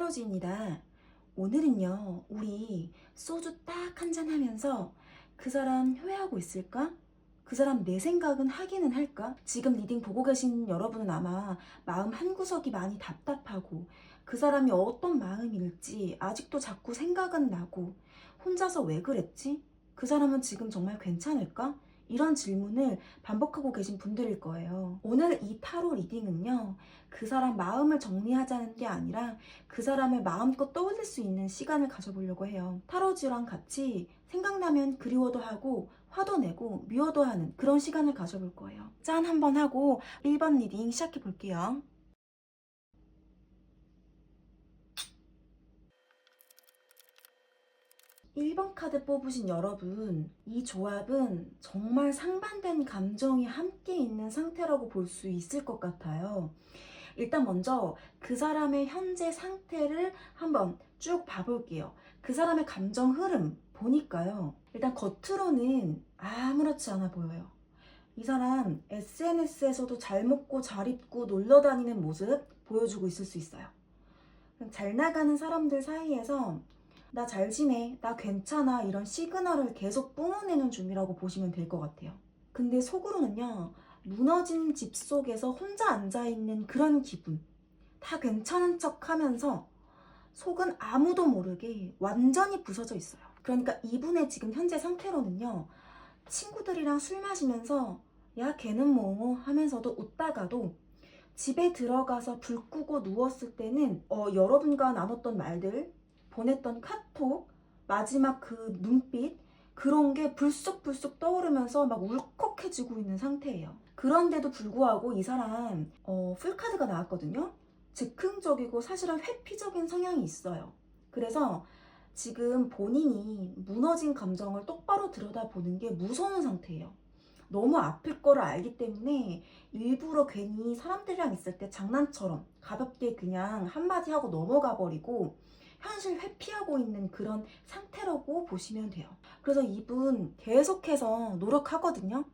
타로지입니다. 오늘은요, 우리 소주 딱 한 잔 하면서 그 사람 효회하고 있을까? 그 사람 내 생각은 하기는 할까? 지금 리딩 보고 계신 여러분은 아마 마음 한구석이 많이 답답하고 그 사람이 어떤 마음일지 아직도 자꾸 생각은 나고 혼자서 왜 그랬지? 그 사람은 지금 정말 괜찮을까? 이런 질문을 반복하고 계신 분들일 거예요. 오늘 이 타로 리딩은요, 그 사람 마음을 정리하자는 게 아니라 그 사람을 마음껏 떠올릴 수 있는 시간을 가져보려고 해요. 타로지랑 같이 생각나면 그리워도 하고 화도 내고 미워도 하는 그런 시간을 가져볼 거예요. 짠 한번 하고 1번 리딩 시작해 볼게요. 1번 카드 뽑으신 여러분, 이 조합은 정말 상반된 감정이 함께 있는 상태라고 볼 수 있을 것 같아요. 일단 먼저 그 사람의 현재 상태를 한번 쭉 봐볼게요. 그 사람의 감정 흐름 보니까요. 일단 겉으로는 아무렇지 않아 보여요. 이 사람 SNS에서도 잘 먹고 잘 입고 놀러 다니는 모습 보여주고 있을 수 있어요. 잘 나가는 사람들 사이에서 나 잘 지내, 나 괜찮아 이런 시그널을 계속 뿜어내는 중이라고 보시면 될 것 같아요. 근데 속으로는요, 무너진 집 속에서 혼자 앉아있는 그런 기분. 다 괜찮은 척 하면서 속은 아무도 모르게 완전히 부서져 있어요. 그러니까 이분의 지금 현재 상태로는요, 친구들이랑 술 마시면서 야 걔는 뭐 하면서도 웃다가도 집에 들어가서 불 끄고 누웠을 때는 여러분과 나눴던 말들, 보냈던 카톡, 마지막 그 눈빛, 그런 게 불쑥불쑥 떠오르면서 막 울컥해지고 있는 상태예요. 그런데도 불구하고 이 사람 풀카드가 나왔거든요. 즉흥적이고 사실은 회피적인 성향이 있어요. 그래서 지금 본인이 무너진 감정을 똑바로 들여다보는 게 무서운 상태예요. 너무 아플 거를 알기 때문에 일부러 괜히 사람들이랑 있을 때 장난처럼 가볍게 그냥 한마디 하고 넘어가 버리고 현실 회피하고 있는 그런 상태라고 보시면 돼요. 그래서 이분 계속해서 노력하거든요.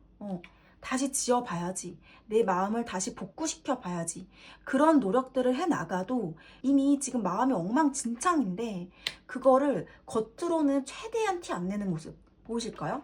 다시 지어봐야지. 내 마음을 다시 복구시켜 봐야지. 그런 노력들을 해 나가도 이미 지금 마음이 엉망진창인데 그거를 겉으로는 최대한 티 안 내는 모습 보이실까요?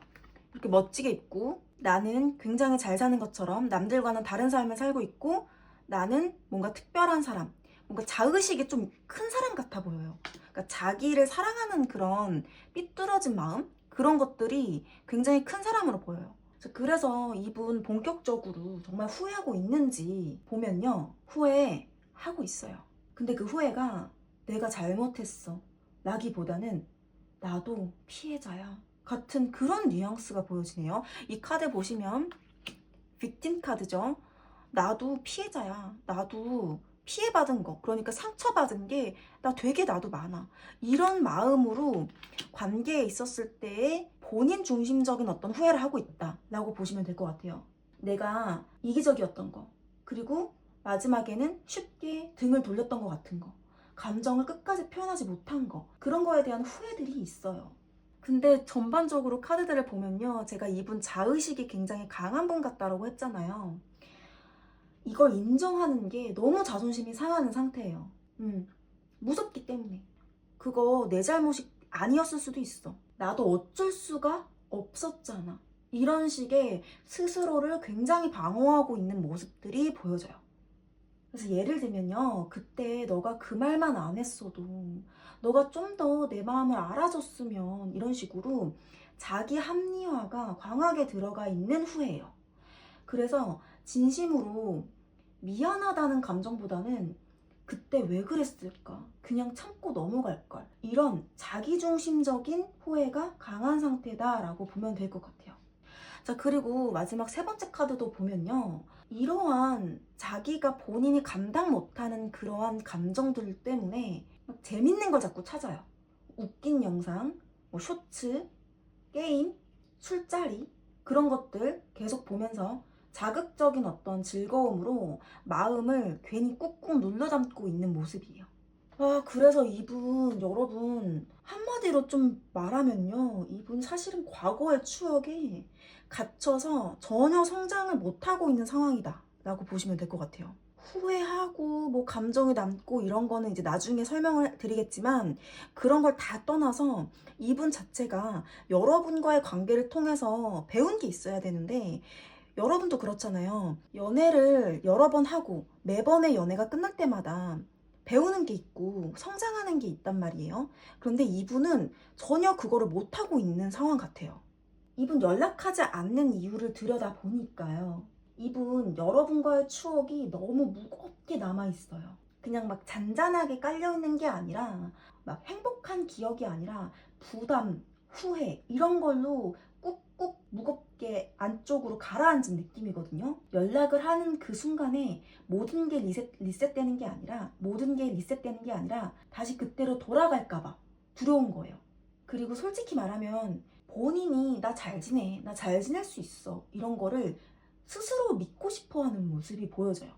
이렇게 멋지게 입고 나는 굉장히 잘 사는 것처럼 남들과는 다른 삶을 살고 있고 나는 뭔가 특별한 사람, 뭔가 자의식이 좀 큰 사람 같아 보여요. 그러니까 자기를 사랑하는 그런 삐뚤어진 마음? 그런 것들이 굉장히 큰 사람으로 보여요. 그래서 이분 본격적으로 정말 후회하고 있는지 보면요. 후회하고 있어요. 근데 그 후회가 내가 잘못했어 라기보다는 나도 피해자야 같은 그런 뉘앙스가 보여지네요. 이 카드 보시면 빅팀 카드죠. 나도 피해자야. 나도 피해받은 거, 그러니까 상처받은 게 나 되게 나도 많아. 이런 마음으로 관계에 있었을 때에 본인 중심적인 어떤 후회를 하고 있다 라고 보시면 될 것 같아요. 내가 이기적이었던 거, 그리고 마지막에는 쉽게 등을 돌렸던 것 같은 거, 감정을 끝까지 표현하지 못한 거, 그런 거에 대한 후회들이 있어요. 근데 전반적으로 카드들을 보면요, 제가 이분 자의식이 굉장히 강한 분 같다라고 했잖아요. 이걸 인정하는 게 너무 자존심이 상하는 상태예요. 무섭기 때문에. 그거 내 잘못이 아니었을 수도 있어. 나도 어쩔 수가 없었잖아. 이런 식의 스스로를 굉장히 방어하고 있는 모습들이 보여져요. 그래서 예를 들면요, 그때 너가 그 말만 안 했어도, 너가 좀 더 내 마음을 알아줬으면, 이런 식으로 자기 합리화가 강하게 들어가 있는 후회예요. 그래서 진심으로 미안하다는 감정보다는 그때 왜 그랬을까? 그냥 참고 넘어갈걸. 이런 자기중심적인 후회가 강한 상태다라고 보면 될 것 같아요. 자, 그리고 마지막 세 번째 카드도 보면요. 이러한 자기가 본인이 감당 못하는 그러한 감정들 때문에 막 재밌는 걸 자꾸 찾아요. 웃긴 영상, 뭐 쇼츠, 게임, 술자리, 그런 것들 계속 보면서 자극적인 어떤 즐거움으로 마음을 괜히 꾹꾹 눌러 담고 있는 모습이에요. 그래서 이분, 여러분, 한마디로 좀 말하면요. 이분 사실은 과거의 추억에 갇혀서 전혀 성장을 못하고 있는 상황이다 라고 보시면 될 것 같아요. 후회하고 뭐 감정이 남고 이런 거는 이제 나중에 설명을 드리겠지만, 그런 걸 다 떠나서 이분 자체가 여러분과의 관계를 통해서 배운 게 있어야 되는데, 여러분도 그렇잖아요. 연애를 여러 번 하고 매번의 연애가 끝날 때마다 배우는 게 있고 성장하는 게 있단 말이에요. 그런데 이분은 전혀 그거를 못하고 있는 상황 같아요. 이분 연락하지 않는 이유를 들여다 보니까요, 이분 여러분과의 추억이 너무 무겁게 남아있어요. 그냥 막 잔잔하게 깔려있는 게 아니라, 막 행복한 기억이 아니라 부담, 후회 이런 걸로 꾹꾹 무겁게 안쪽으로 가라앉은 느낌이거든요. 연락을 하는 그 순간에 모든 게 리셋되는 게 아니라, 다시 그때로 돌아갈까봐 두려운 거예요. 그리고 솔직히 말하면 본인이 나 잘 지내, 나 잘 지낼 수 있어, 이런 거를 스스로 믿고 싶어 하는 모습이 보여져요.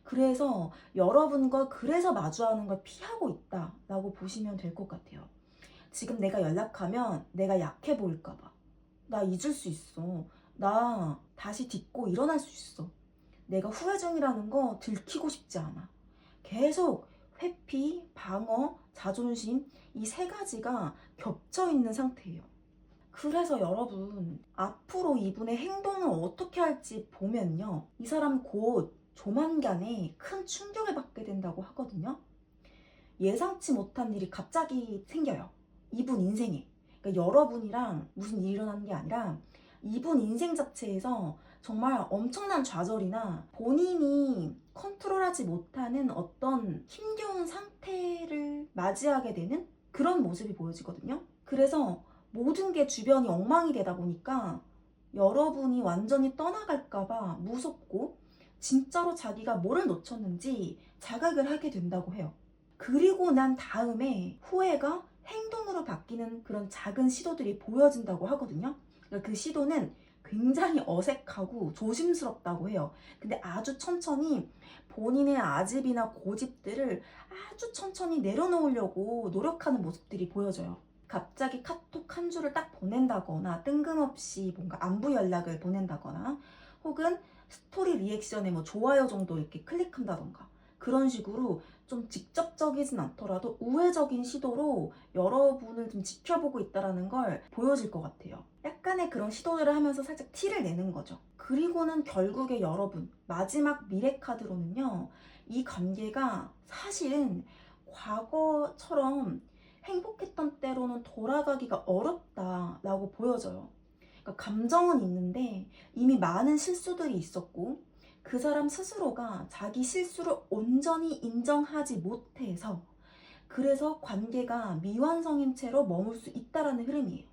그래서 여러분과 그래서 마주하는 걸 피하고 있다라고 보시면 될 것 같아요. 지금 내가 연락하면 내가 약해 보일까봐. 나 잊을 수 있어. 나 다시 딛고 일어날 수 있어. 내가 후회 중이라는 거 들키고 싶지 않아. 계속 회피, 방어, 자존심, 이 세 가지가 겹쳐 있는 상태예요. 그래서 여러분, 앞으로 이분의 행동을 어떻게 할지 보면요, 이 사람 곧 조만간에 큰 충격을 받게 된다고 하거든요. 예상치 못한 일이 갑자기 생겨요, 이분 인생에. 그러니까 여러분이랑 무슨 일이 일어나는 게 아니라 이분 인생 자체에서 정말 엄청난 좌절이나 본인이 컨트롤하지 못하는 어떤 힘겨운 상태를 맞이하게 되는 그런 모습이 보여지거든요. 그래서 모든 게 주변이 엉망이 되다 보니까 여러분이 완전히 떠나갈까봐 무섭고, 진짜로 자기가 뭐를 놓쳤는지 자각을 하게 된다고 해요. 그리고 난 다음에 후회가 행동으로 바뀌는 그런 작은 시도들이 보여진다고 하거든요. 그러니까 그 시도는 굉장히 어색하고 조심스럽다고 해요. 근데 아주 천천히 본인의 아집이나 고집들을 아주 천천히 내려놓으려고 노력하는 모습들이 보여져요. 갑자기 카톡 한 줄을 딱 보낸다거나, 뜬금없이 뭔가 안부 연락을 보낸다거나, 혹은 스토리 리액션에 뭐 좋아요 정도 이렇게 클릭한다던가, 그런 식으로 좀 직접적이진 않더라도 우회적인 시도로 여러분을 좀 지켜보고 있다는 걸 보여줄 것 같아요. 약간의 그런 시도들을 하면서 살짝 티를 내는 거죠. 그리고는 결국에 여러분, 마지막 미래 카드로는요, 이 관계가 사실은 과거처럼 행복했던 때로는 돌아가기가 어렵다라고 보여져요. 그러니까 감정은 있는데 이미 많은 실수들이 있었고, 그 사람 스스로가 자기 실수를 온전히 인정하지 못해서, 그래서 관계가 미완성인 채로 머물 수 있다라는 흐름이에요.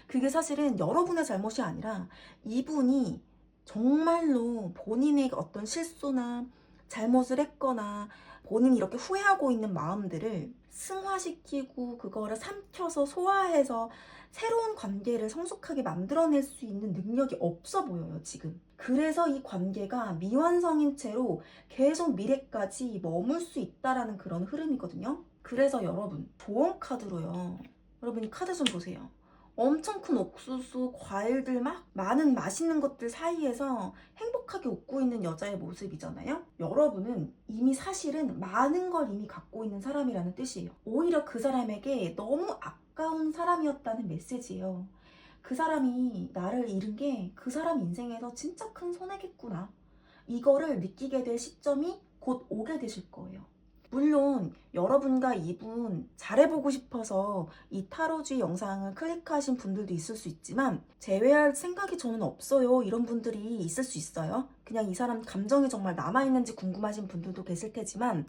그게 사실은 여러분의 잘못이 아니라 이분이 정말로 본인의 어떤 실수나 잘못을 했거나 본인이 이렇게 후회하고 있는 마음들을 승화시키고 그거를 삼켜서 소화해서 새로운 관계를 성숙하게 만들어낼 수 있는 능력이 없어 보여요, 지금. 그래서 이 관계가 미완성인 채로 계속 미래까지 머물 수 있다라는 그런 흐름이거든요. 그래서 여러분, 조언 카드로요, 여러분이 카드 좀 보세요. 엄청 큰 옥수수, 과일들 막 많은 맛있는 것들 사이에서 행복하게 웃고 있는 여자의 모습이잖아요. 여러분은 이미 사실은 많은 걸 이미 갖고 있는 사람이라는 뜻이에요. 오히려 그 사람에게 너무 아까운 사람이었다는 메시지예요. 그 사람이 나를 잃은 게 그 사람 인생에서 진짜 큰 손해겠구나, 이거를 느끼게 될 시점이 곧 오게 되실 거예요. 물론 여러분과 이분 잘해보고 싶어서 이 타로지 영상을 클릭하신 분들도 있을 수 있지만, 제외할 생각이 저는 없어요, 이런 분들이 있을 수 있어요. 그냥 이 사람 감정이 정말 남아있는지 궁금하신 분들도 계실 테지만,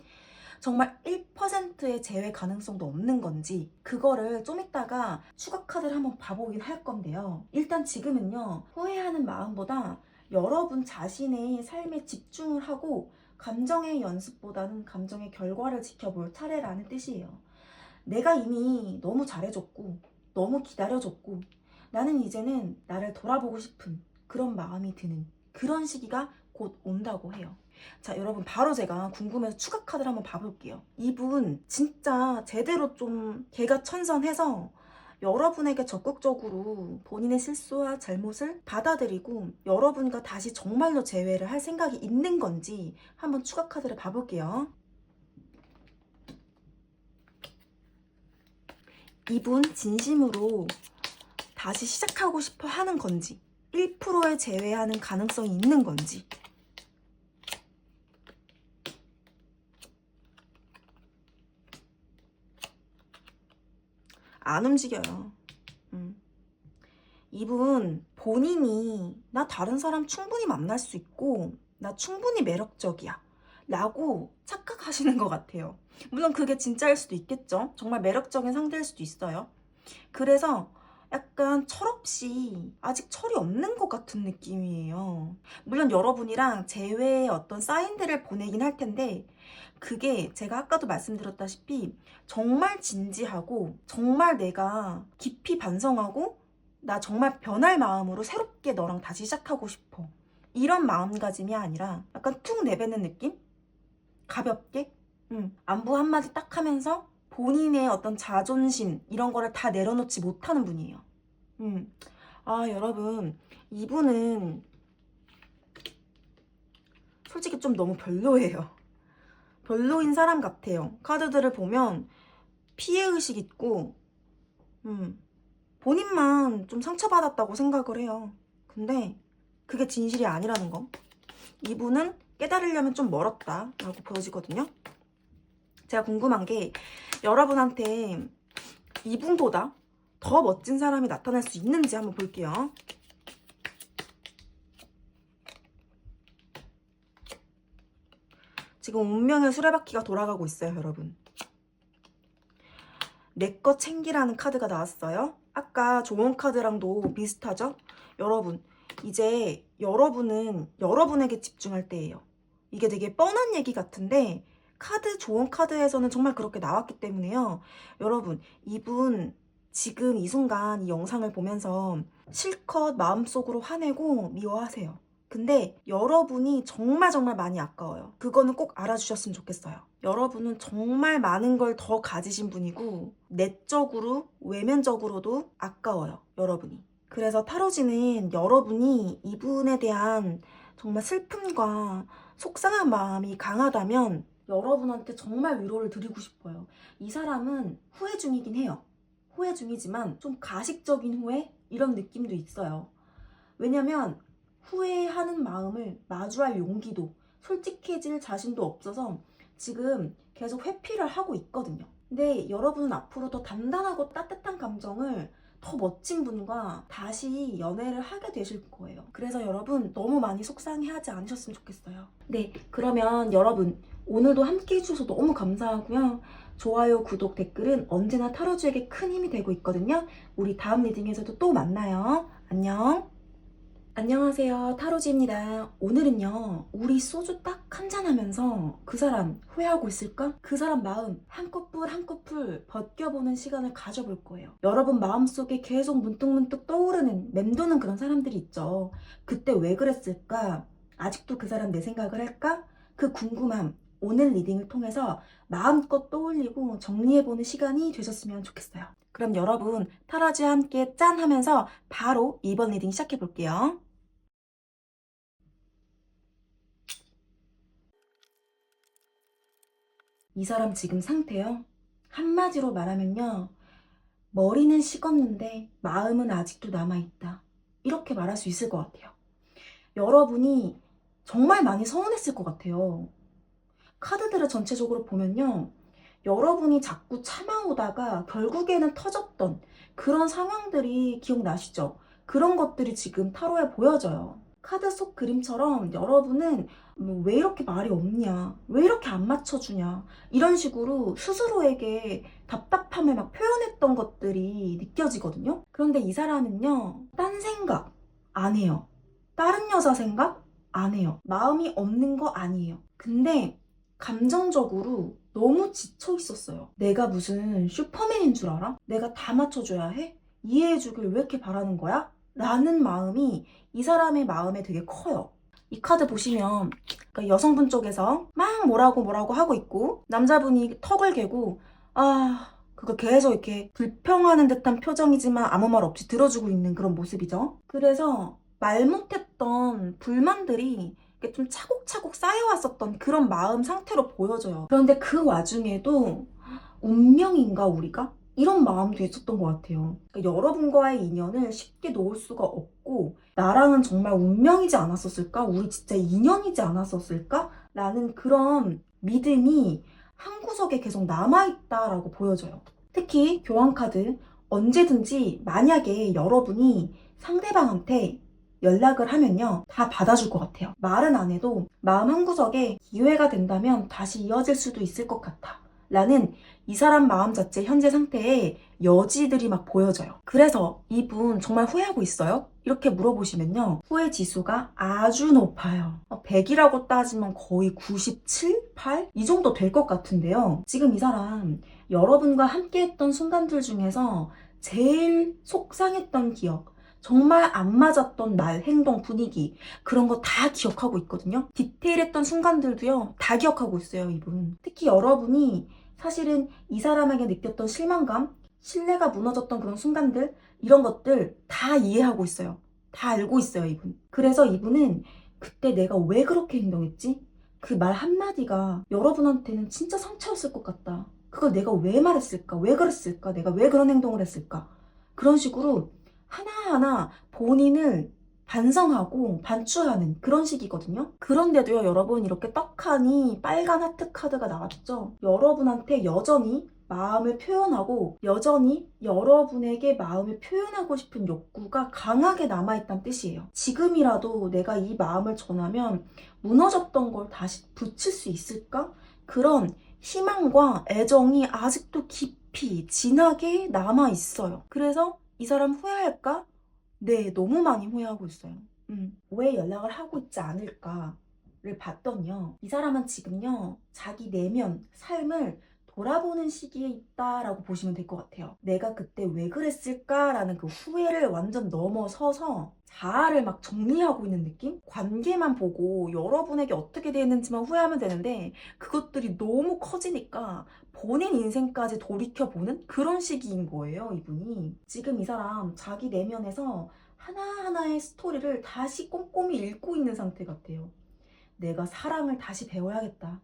정말 1%의 제외 가능성도 없는 건지 그거를 좀 이따가 추가 카드를 한번 봐보긴 할 건데요. 일단 지금은요, 후회하는 마음보다 여러분 자신의 삶에 집중을 하고 감정의 연습보다는 감정의 결과를 지켜볼 차례라는 뜻이에요. 내가 이미 너무 잘해줬고 너무 기다려줬고, 나는 이제는 나를 돌아보고 싶은 그런 마음이 드는 그런 시기가 곧 온다고 해요. 자, 여러분, 바로 제가 궁금해서 추가 카드를 한번 봐볼게요. 이분 진짜 제대로 좀 개가 천선해서 여러분에게 적극적으로 본인의 실수와 잘못을 받아들이고 여러분과 다시 정말로 재회를 할 생각이 있는 건지 한번 추가 카드를 봐볼게요. 이분 진심으로 다시 시작하고 싶어 하는 건지 1%의 재회하는 가능성이 있는 건지. 안 움직여요. 이분 본인이 나 다른 사람 충분히 만날 수 있고 나 충분히 매력적이야 라고 착각하시는 것 같아요. 물론 그게 진짜일 수도 있겠죠. 정말 매력적인 상대일 수도 있어요. 그래서 약간 철없이 아직 철이 없는 것 같은 느낌이에요. 물론 여러분이랑 재회의 어떤 사인들을 보내긴 할 텐데 그게 제가 아까도 말씀드렸다시피 정말 진지하고 정말 내가 깊이 반성하고 나 정말 변할 마음으로 새롭게 너랑 다시 시작하고 싶어 이런 마음가짐이 아니라 약간 툭 내뱉는 느낌? 가볍게? 안부 한마디 딱 하면서 본인의 어떤 자존심 이런 거를 다 내려놓지 못하는 분이에요. 아 여러분 이분은 솔직히 좀 너무 별로예요. 별로인 사람 같아요. 카드들을 보면 피해의식 있고 본인만 좀 상처받았다고 생각을 해요. 근데 그게 진실이 아니라는 거. 이분은 깨달으려면 좀 멀었다라고 보여지거든요. 제가 궁금한 게 여러분한테 이분보다 더 멋진 사람이 나타날 수 있는지 한번 볼게요. 지금 운명의 수레바퀴가 돌아가고 있어요, 여러분. 내 거 챙기라는 카드가 나왔어요. 아까 조언 카드랑도 비슷하죠? 여러분, 이제 여러분은 여러분에게 집중할 때예요. 이게 되게 뻔한 얘기 같은데 카드 조언 카드에서는 정말 그렇게 나왔기 때문에요. 여러분, 이분 지금 이 순간 이 영상을 보면서 실컷 마음속으로 화내고 미워하세요. 근데 여러분이 정말 많이 아까워요. 그거는 꼭 알아주셨으면 좋겠어요. 여러분은 정말 많은 걸 더 가지신 분이고 내적으로 외면적으로도 아까워요. 여러분이. 그래서 타로지는 여러분이 이분에 대한 정말 슬픔과 속상한 마음이 강하다면 여러분한테 정말 위로를 드리고 싶어요. 이 사람은 후회 중이긴 해요. 후회 중이지만 좀 가식적인 후회? 이런 느낌도 있어요. 왜냐면 후회하는 마음을 마주할 용기도 솔직해질 자신도 없어서 지금 계속 회피를 하고 있거든요. 근데 여러분은 앞으로 더 단단하고 따뜻한 감정을 더 멋진 분과 다시 연애를 하게 되실 거예요. 그래서 여러분 너무 많이 속상해하지 않으셨으면 좋겠어요. 네, 그러면 여러분 오늘도 함께 해주셔서 너무 감사하고요. 좋아요, 구독, 댓글은 언제나 타로즈에게 큰 힘이 되고 있거든요. 우리 다음 리딩에서도 또 만나요. 안녕. 안녕하세요, 타로지입니다. 오늘은요, 우리 소주 딱 한 잔 하면서 그 사람 후회하고 있을까? 그 사람 마음 한 커플 한 커플 벗겨보는 시간을 가져볼 거예요. 여러분 마음속에 계속 문득문득 떠오르는 맴도는 그런 사람들이 있죠. 그때 왜 그랬을까? 아직도 그 사람 내 생각을 할까? 그 궁금함 오늘 리딩을 통해서 마음껏 떠올리고 정리해보는 시간이 되셨으면 좋겠어요. 그럼 여러분 타로지와 함께 짠 하면서 바로 이번 리딩 시작해 볼게요. 이 사람 지금 상태요? 한마디로 말하면요. 머리는 식었는데 마음은 아직도 남아있다. 이렇게 말할 수 있을 것 같아요. 여러분이 정말 많이 서운했을 것 같아요. 카드들을 전체적으로 보면요. 여러분이 자꾸 참아오다가 결국에는 터졌던 그런 상황들이 기억나시죠? 그런 것들이 지금 타로에 보여져요. 카드 속 그림처럼 여러분은 왜 이렇게 말이 없냐? 왜 이렇게 안 맞춰주냐? 이런 식으로 스스로에게 답답함을 막 표현했던 것들이 느껴지거든요? 그런데 이 사람은요, 딴 생각 안 해요. 다른 여자 생각 안 해요. 마음이 없는 거 아니에요. 근데 감정적으로 너무 지쳐 있었어요. 내가 무슨 슈퍼맨인 줄 알아? 내가 다 맞춰줘야 해? 이해해주길 왜 이렇게 바라는 거야? 라는 마음이 이 사람의 마음에 되게 커요. 이 카드 보시면 그러니까 여성분 쪽에서 막 뭐라고 하고 있고 남자분이 턱을 개고 그거 계속 이렇게 불평하는 듯한 표정이지만 아무 말 없이 들어주고 있는 그런 모습이죠. 그래서 말 못했던 불만들이 이렇게 좀 차곡차곡 쌓여왔었던 그런 마음 상태로 보여져요. 그런데 그 와중에도 운명인가 우리가? 이런 마음도 있었던 것 같아요. 그러니까 여러분과의 인연을 쉽게 놓을 수가 없고 나랑은 정말 운명이지 않았었을까? 우리 진짜 인연이지 않았었을까? 라는 그런 믿음이 한 구석에 계속 남아있다라고 보여져요. 특히 교환카드, 언제든지 만약에 여러분이 상대방한테 연락을 하면요, 다 받아줄 것 같아요. 말은 안 해도 마음 한구석에 기회가 된다면 다시 이어질 수도 있을 것 같아 라는 이 사람 마음 자체 현재 상태에 여지들이 막 보여져요. 그래서 이분 정말 후회하고 있어요? 이렇게 물어보시면요, 후회 지수가 아주 높아요. 100이라고 따지면 거의 97, 8? 이 정도 될 것 같은데요. 지금 이 사람 여러분과 함께 했던 순간들 중에서 제일 속상했던 기억, 정말 안 맞았던 말, 행동, 분위기, 그런 거 다 기억하고 있거든요. 디테일했던 순간들도요, 다 기억하고 있어요, 이분. 특히 여러분이 사실은 이 사람에게 느꼈던 실망감, 신뢰가 무너졌던 그런 순간들, 이런 것들 다 이해하고 있어요. 다 알고 있어요, 이분. 그래서 이분은 그때 내가 왜 그렇게 행동했지? 그 말 한마디가 여러분한테는 진짜 상처였을 것 같다. 그걸 내가 왜 말했을까? 왜 그랬을까? 내가 왜 그런 행동을 했을까? 그런 식으로 하나하나 본인을 반성하고 반추하는 그런 식이거든요. 그런데도요, 여러분, 이렇게 떡하니 빨간 하트 카드가 나왔죠. 여러분한테 여전히 마음을 표현하고 여전히 여러분에게 마음을 표현하고 싶은 욕구가 강하게 남아있다는 뜻이에요. 지금이라도 내가 이 마음을 전하면 무너졌던 걸 다시 붙일 수 있을까? 그런 희망과 애정이 아직도 깊이 진하게 남아있어요. 그래서 이 사람 후회할까? 네, 너무 많이 후회하고 있어요. 왜 연락을 하고 있지 않을까를 봤더니요, 이 사람은 지금요, 자기 내면, 삶을 돌아보는 시기에 있다라고 보시면 될 것 같아요. 내가 그때 왜 그랬을까라는 그 후회를 완전 넘어서서 자아를 막 정리하고 있는 느낌? 관계만 보고 여러분에게 어떻게 되는지만 후회하면 되는데 그것들이 너무 커지니까 본인 인생까지 돌이켜보는 그런 시기인 거예요, 이분이. 지금 이 사람 자기 내면에서 하나하나의 스토리를 다시 꼼꼼히 읽고 있는 상태 같아요. 내가 사랑을 다시 배워야겠다.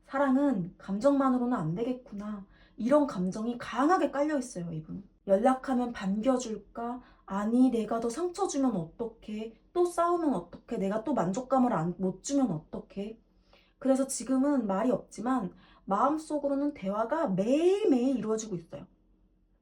사랑은 감정만으로는 안 되겠구나. 이런 감정이 강하게 깔려 있어요, 이분. 연락하면 반겨줄까? 아니, 내가 더 상처 주면 어떡해? 또 싸우면 어떡해? 내가 또 만족감을 못 주면 어떡해? 그래서 지금은 말이 없지만 마음속으로는 대화가 매일매일 이루어지고 있어요.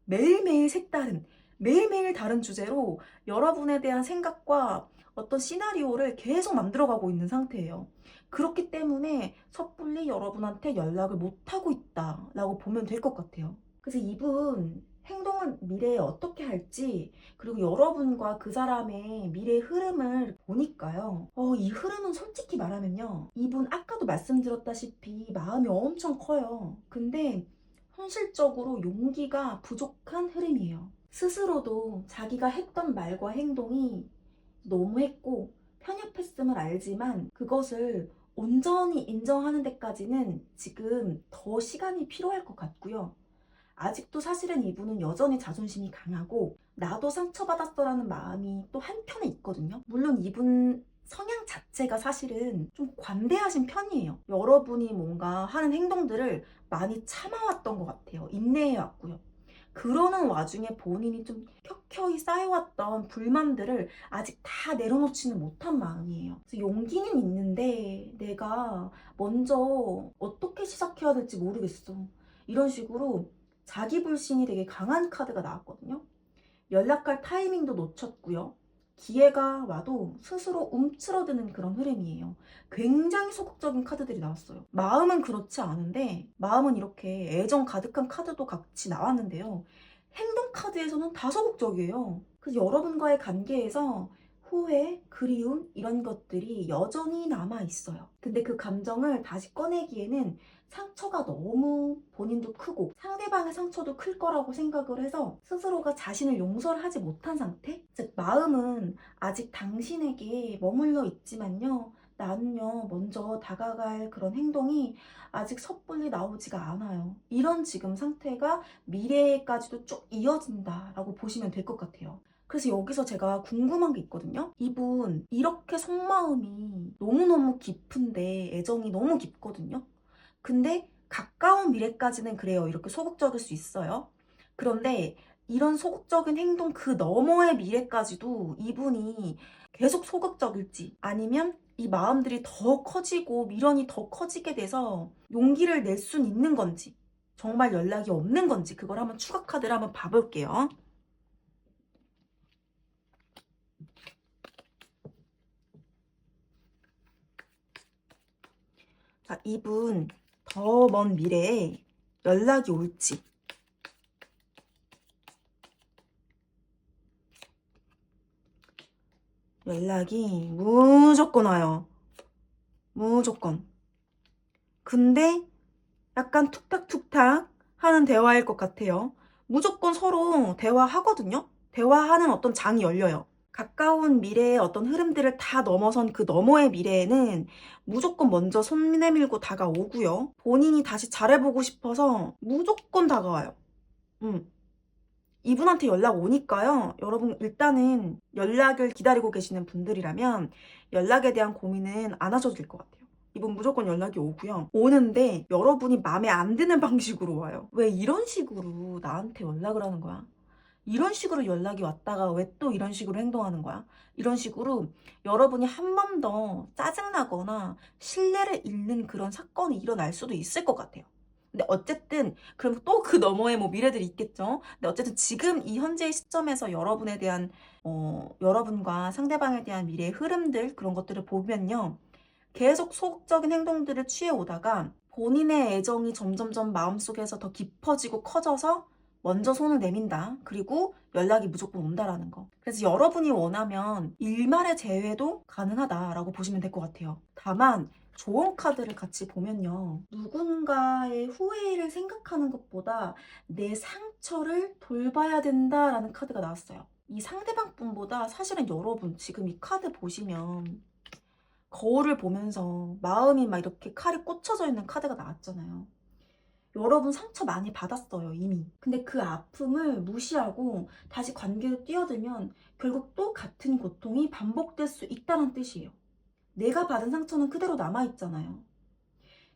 매일매일 색다른, 매일매일 다른 주제로 여러분에 대한 생각과 어떤 시나리오를 계속 만들어가고 있는 상태예요. 그렇기 때문에 섣불리 여러분한테 연락을 못하고 있다라고 보면 될 것 같아요. 그래서 이분 행동을 미래에 어떻게 할지, 그리고 여러분과 그 사람의 미래의 흐름을 보니까요, 이 흐름은 솔직히 말하면요, 이분 아까도 말씀드렸다시피 마음이 엄청 커요. 근데 현실적으로 용기가 부족한 흐름이에요. 스스로도 자기가 했던 말과 행동이 너무했고 편협했음을 알지만 그것을 온전히 인정하는 데까지는 지금 더 시간이 필요할 것 같고요. 아직도 사실은 이분은 여전히 자존심이 강하고 나도 상처받았어라는 마음이 또 한편에 있거든요. 물론 이분 성향 자체가 사실은 좀 관대하신 편이에요. 여러분이 뭔가 하는 행동들을 많이 참아왔던 것 같아요. 인내해왔고요. 그러는 와중에 본인이 좀 켜켜이 쌓여왔던 불만들을 아직 다 내려놓지는 못한 마음이에요. 그래서 용기는 있는데 내가 먼저 어떻게 시작해야 될지 모르겠어. 이런 식으로 자기 불신이 되게 강한 카드가 나왔거든요. 연락할 타이밍도 놓쳤고요. 기회가 와도 스스로 움츠러드는 그런 흐름이에요. 굉장히 소극적인 카드들이 나왔어요. 마음은 그렇지 않은데 마음은 이렇게 애정 가득한 카드도 같이 나왔는데요. 행동 카드에서는 다 소극적이에요. 그래서 여러분과의 관계에서 후회, 그리움 이런 것들이 여전히 남아 있어요. 근데 그 감정을 다시 꺼내기에는 상처가 너무 본인도 크고 상대방의 상처도 클 거라고 생각을 해서 스스로가 자신을 용서를 하지 못한 상태? 즉 마음은 아직 당신에게 머물러 있지만요, 나는요, 먼저 다가갈 그런 행동이 아직 섣불리 나오지가 않아요. 이런 지금 상태가 미래에까지도 쭉 이어진다라고 보시면 될 것 같아요. 그래서 여기서 제가 궁금한 게 있거든요. 이분 이렇게 속마음이 너무너무 깊은데 애정이 너무 깊거든요. 근데 가까운 미래까지는 그래요. 이렇게 소극적일 수 있어요. 그런데 이런 소극적인 행동 그 너머의 미래까지도 이분이 계속 소극적일지 아니면 이 마음들이 더 커지고 미련이 더 커지게 돼서 용기를 낼 순 있는 건지 정말 연락이 없는 건지 그걸 한번 추가 카드를 한번 봐볼게요. 자, 이분 더 먼 미래에 연락이 올지 연락이 무조건 와요. 무조건. 근데 약간 툭탁툭탁 하는 대화일 것 같아요. 무조건 서로 대화하거든요. 대화하는 어떤 장이 열려요. 가까운 미래의 어떤 흐름들을 다 넘어선 그 너머의 미래에는 무조건 먼저 손 내밀고 다가오고요. 본인이 다시 잘해보고 싶어서 무조건 다가와요. 이분한테 연락 오니까요. 여러분 일단은 연락을 기다리고 계시는 분들이라면 연락에 대한 고민은 안 하셔도 될 것 같아요. 이분 무조건 연락이 오고요. 오는데 여러분이 마음에 안 드는 방식으로 와요. 왜 이런 식으로 나한테 연락을 하는 거야? 이런 식으로 연락이 왔다가 왜 또 이런 식으로 행동하는 거야? 이런 식으로 여러분이 한 번 더 짜증나거나 신뢰를 잃는 그런 사건이 일어날 수도 있을 것 같아요. 근데 어쨌든 그럼 또 그 너머에 뭐 미래들이 있겠죠. 근데 어쨌든 지금 이 현재의 시점에서 여러분에 대한 여러분과 상대방에 대한 미래의 흐름들 그런 것들을 보면요. 계속 소극적인 행동들을 취해 오다가 본인의 애정이 점점점 마음속에서 더 깊어지고 커져서 먼저 손을 내민다. 그리고 연락이 무조건 온다라는 거. 그래서 여러분이 원하면 일말의 재회도 가능하다라고 보시면 될 것 같아요. 다만 조언 카드를 같이 보면요. 누군가의 후회를 생각하는 것보다 내 상처를 돌봐야 된다라는 카드가 나왔어요. 이 상대방 분보다 사실은 여러분 지금 이 카드 보시면 거울을 보면서 마음이 막 이렇게 칼이 꽂혀져 있는 카드가 나왔잖아요. 여러분 상처 많이 받았어요, 이미. 근데 그 아픔을 무시하고 다시 관계로 뛰어들면 결국 또 같은 고통이 반복될 수 있다는 뜻이에요. 내가 받은 상처는 그대로 남아있잖아요.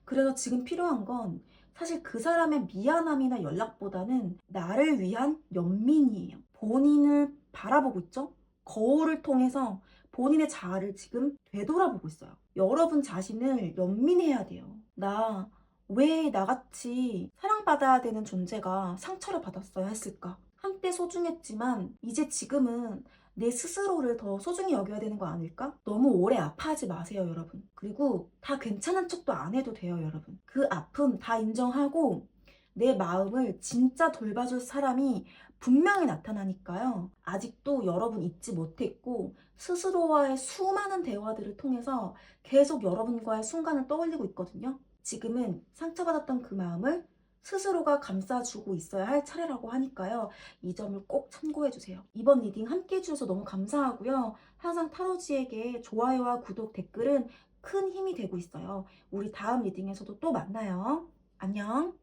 그래서 지금 필요한 건 사실 그 사람의 미안함이나 연락보다는 나를 위한 연민이에요. 본인을 바라보고 있죠? 거울을 통해서 본인의 자아를 지금 되돌아보고 있어요. 여러분 자신을 연민해야 돼요. 나 왜 나같이 사랑받아야 되는 존재가 상처를 받았어야 했을까? 한때 소중했지만 이제 지금은 내 스스로를 더 소중히 여겨야 되는 거 아닐까? 너무 오래 아파하지 마세요, 여러분. 그리고 다 괜찮은 척도 안 해도 돼요, 여러분. 그 아픔 다 인정하고 내 마음을 진짜 돌봐줄 사람이 분명히 나타나니까요. 아직도 여러분 잊지 못했고 스스로와의 수많은 대화들을 통해서 계속 여러분과의 순간을 떠올리고 있거든요. 지금은 상처받았던 그 마음을 스스로가 감싸주고 있어야 할 차례라고 하니까요. 이 점을 꼭 참고해주세요. 이번 리딩 함께 해주셔서 너무 감사하고요. 항상 타로지에게 좋아요와 구독, 댓글은 큰 힘이 되고 있어요. 우리 다음 리딩에서도 또 만나요. 안녕.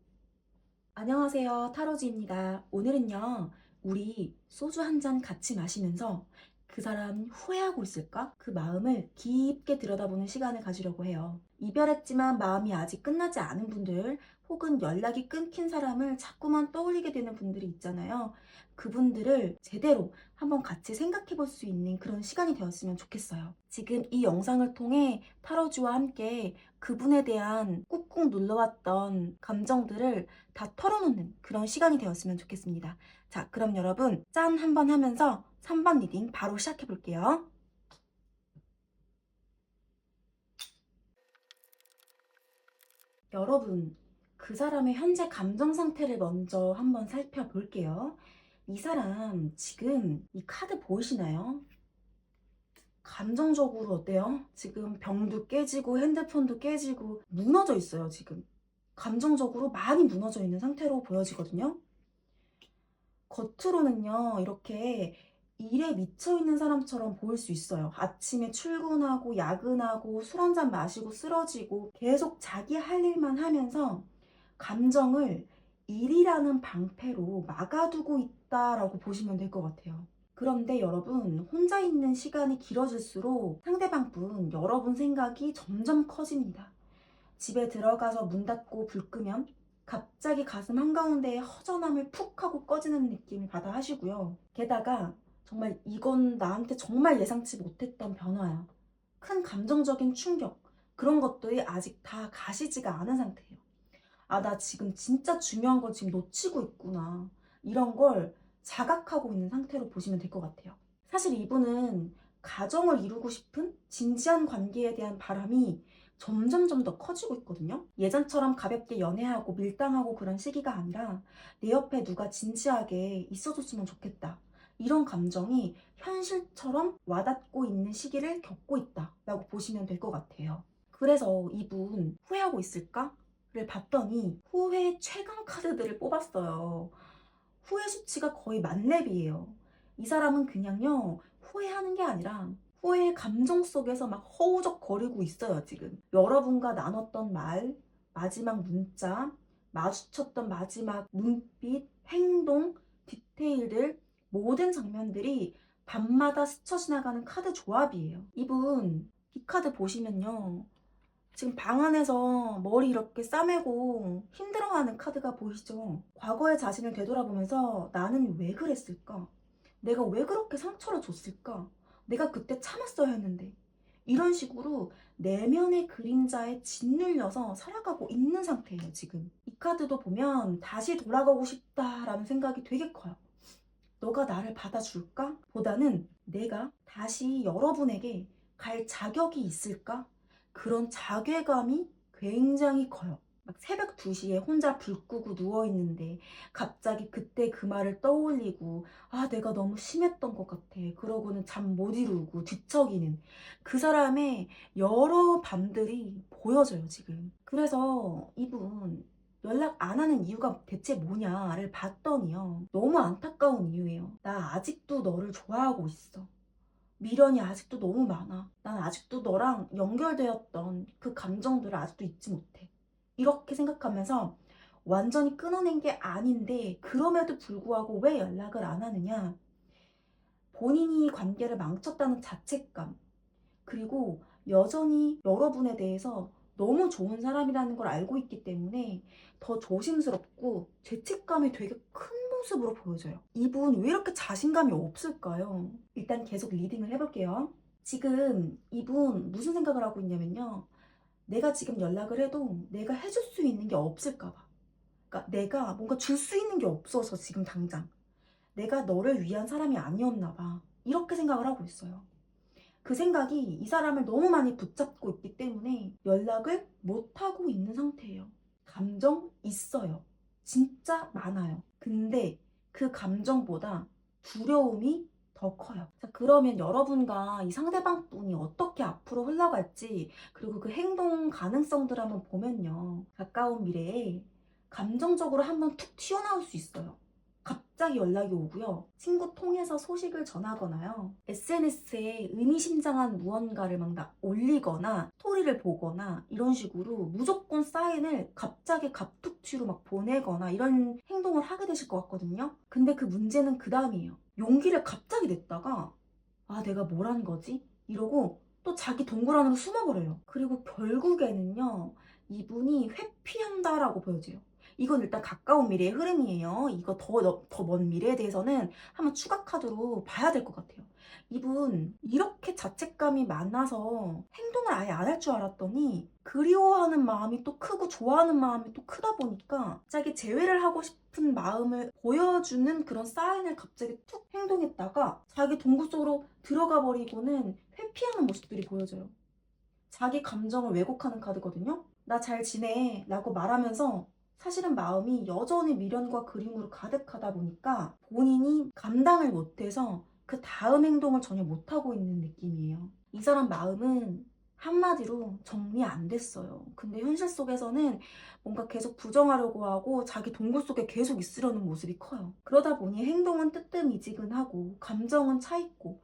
안녕하세요. 타로지입니다. 오늘은요, 우리 소주 한 잔 같이 마시면서 그 사람 후회하고 있을까? 그 마음을 깊게 들여다보는 시간을 가지려고 해요. 이별했지만 마음이 아직 끝나지 않은 분들, 혹은 연락이 끊긴 사람을 자꾸만 떠올리게 되는 분들이 있잖아요. 그분들을 제대로 한번 같이 생각해 볼 수 있는 그런 시간이 되었으면 좋겠어요. 지금 이 영상을 통해 타로주와 함께 그분에 대한 꾹꾹 눌러왔던 감정들을 다 털어놓는 그런 시간이 되었으면 좋겠습니다. 자, 그럼 여러분 짠 한번 하면서 3번 리딩 바로 시작해 볼게요. 여러분, 그 사람의 현재 감정 상태를 먼저 한번 살펴볼게요. 이 사람 지금 이 카드 보이시나요? 감정적으로 어때요? 지금 병도 깨지고 핸드폰도 깨지고 무너져 있어요, 지금. 감정적으로 많이 무너져 있는 상태로 보여지거든요. 겉으로는요, 이렇게 일에 미쳐 있는 사람처럼 보일 수 있어요. 아침에 출근하고 야근하고 술 한잔 마시고 쓰러지고 계속 자기 할 일만 하면서 감정을 일이라는 방패로 막아두고 있다라고 보시면 될 것 같아요. 그런데 여러분, 혼자 있는 시간이 길어질수록 상대방 분, 여러분 생각이 점점 커집니다. 집에 들어가서 문 닫고 불 끄면 갑자기 가슴 한가운데에 허전함을 푹 하고 꺼지는 느낌을 받아 하시고요. 게다가 정말 이건 나한테 정말 예상치 못했던 변화야. 큰 감정적인 충격, 그런 것들이 아직 다 가시지가 않은 상태예요. 아, 나 지금 진짜 중요한 걸 지금 놓치고 있구나. 이런 걸 자각하고 있는 상태로 보시면 될 것 같아요. 사실 이분은 가정을 이루고 싶은 진지한 관계에 대한 바람이 점점 더 커지고 있거든요. 예전처럼 가볍게 연애하고 밀당하고 그런 시기가 아니라 내 옆에 누가 진지하게 있어줬으면 좋겠다. 이런 감정이 현실처럼 와닿고 있는 시기를 겪고 있다라고 보시면 될 것 같아요. 그래서 이분 후회하고 있을까? 를 봤더니 후회 최강 카드들을 뽑았어요. 후회 수치가 거의 만렙이에요. 이 사람은 그냥요, 후회하는 게 아니라 후회의 감정 속에서 막 허우적거리고 있어요, 지금. 여러분과 나눴던 말, 마지막 문자, 마주쳤던 마지막 눈빛, 행동, 디테일들, 모든 장면들이 밤마다 스쳐 지나가는 카드 조합이에요. 이분 이 카드 보시면요, 지금 방 안에서 머리 이렇게 싸매고 힘들어하는 카드가 보이시죠? 과거의 자신을 되돌아보면서 나는 왜 그랬을까? 내가 왜 그렇게 상처를 줬을까? 내가 그때 참았어야 했는데. 이런 식으로 내면의 그림자에 짓눌려서 살아가고 있는 상태예요, 지금. 이 카드도 보면 다시 돌아가고 싶다라는 생각이 되게 커요. 너가 나를 받아줄까? 보다는 내가 다시 여러분에게 갈 자격이 있을까? 그런 자괴감이 굉장히 커요. 막 새벽 2시에 혼자 불 끄고 누워있는데 갑자기 그때 그 말을 떠올리고, 아, 내가 너무 심했던 것 같아. 그러고는 잠 못 이루고 뒤척이는 그 사람의 여러 밤들이 보여져요, 지금. 그래서 이분 연락 안 하는 이유가 대체 뭐냐를 봤더니요, 너무 안타까운 이유예요. 나 아직도 너를 좋아하고 있어. 미련이 아직도 너무 많아. 난 아직도 너랑 연결되었던 그 감정들을 아직도 잊지 못해. 이렇게 생각하면서 완전히 끊어낸 게 아닌데 그럼에도 불구하고 왜 연락을 안 하느냐? 본인이 관계를 망쳤다는 자책감, 그리고 여전히 여러분에 대해서 너무 좋은 사람이라는 걸 알고 있기 때문에 더 조심스럽고 죄책감이 되게 큰 모습으로 보여져요. 이분 왜 이렇게 자신감이 없을까요? 일단 계속 리딩을 해볼게요. 지금 이분 무슨 생각을 하고 있냐면요, 내가 지금 연락을 해도 내가 해줄 수 있는 게 없을까 봐. 그러니까 내가 뭔가 줄 수 있는 게 없어서 지금 당장 내가 너를 위한 사람이 아니었나 봐, 이렇게 생각을 하고 있어요. 그 생각이 이 사람을 너무 많이 붙잡고 있기 때문에 연락을 못하고 있는 상태예요. 감정 있어요. 진짜 많아요. 근데 그 감정보다 두려움이 더 커요. 자, 그러면 여러분과 이 상대방 분이 어떻게 앞으로 흘러갈지, 그리고 그 행동 가능성들 한번 보면요, 가까운 미래에 감정적으로 한번 툭 튀어나올 수 있어요. 갑자기 연락이 오고요. 친구 통해서 소식을 전하거나요. SNS에 의미심장한 무언가를 막 올리거나 스토리를 보거나 이런 식으로 무조건 사인을 갑자기 갑툭튀로 막 보내거나 이런 행동을 하게 되실 것 같거든요. 근데 그 문제는 그 다음이에요. 용기를 갑자기 냈다가, 아, 내가 뭘 한 거지? 이러고 또 자기 동굴 안으로 숨어버려요. 그리고 결국에는요, 이분이 회피한다라고 보여져요. 이건 일단 가까운 미래의 흐름이에요. 이거 더 먼 미래에 대해서는 한번 추가 카드로 봐야 될 것 같아요. 이분 이렇게 자책감이 많아서 행동을 아예 안 할 줄 알았더니 그리워하는 마음이 또 크고 좋아하는 마음이 또 크다 보니까 자기 재회를 하고 싶은 마음을 보여주는 그런 사인을 갑자기 툭 행동했다가 자기 동굴 속으로 들어가 버리고는 회피하는 모습들이 보여져요. 자기 감정을 왜곡하는 카드거든요. 나 잘 지내 라고 말하면서 사실은 마음이 여전히 미련과 그리움으로 가득하다 보니까 본인이 감당을 못해서 그 다음 행동을 전혀 못하고 있는 느낌이에요. 이 사람 마음은 한마디로 정리 안 됐어요. 근데 현실 속에서는 뭔가 계속 부정하려고 하고 자기 동굴 속에 계속 있으려는 모습이 커요. 그러다 보니 행동은 뜨뜻미지근하고 감정은 차있고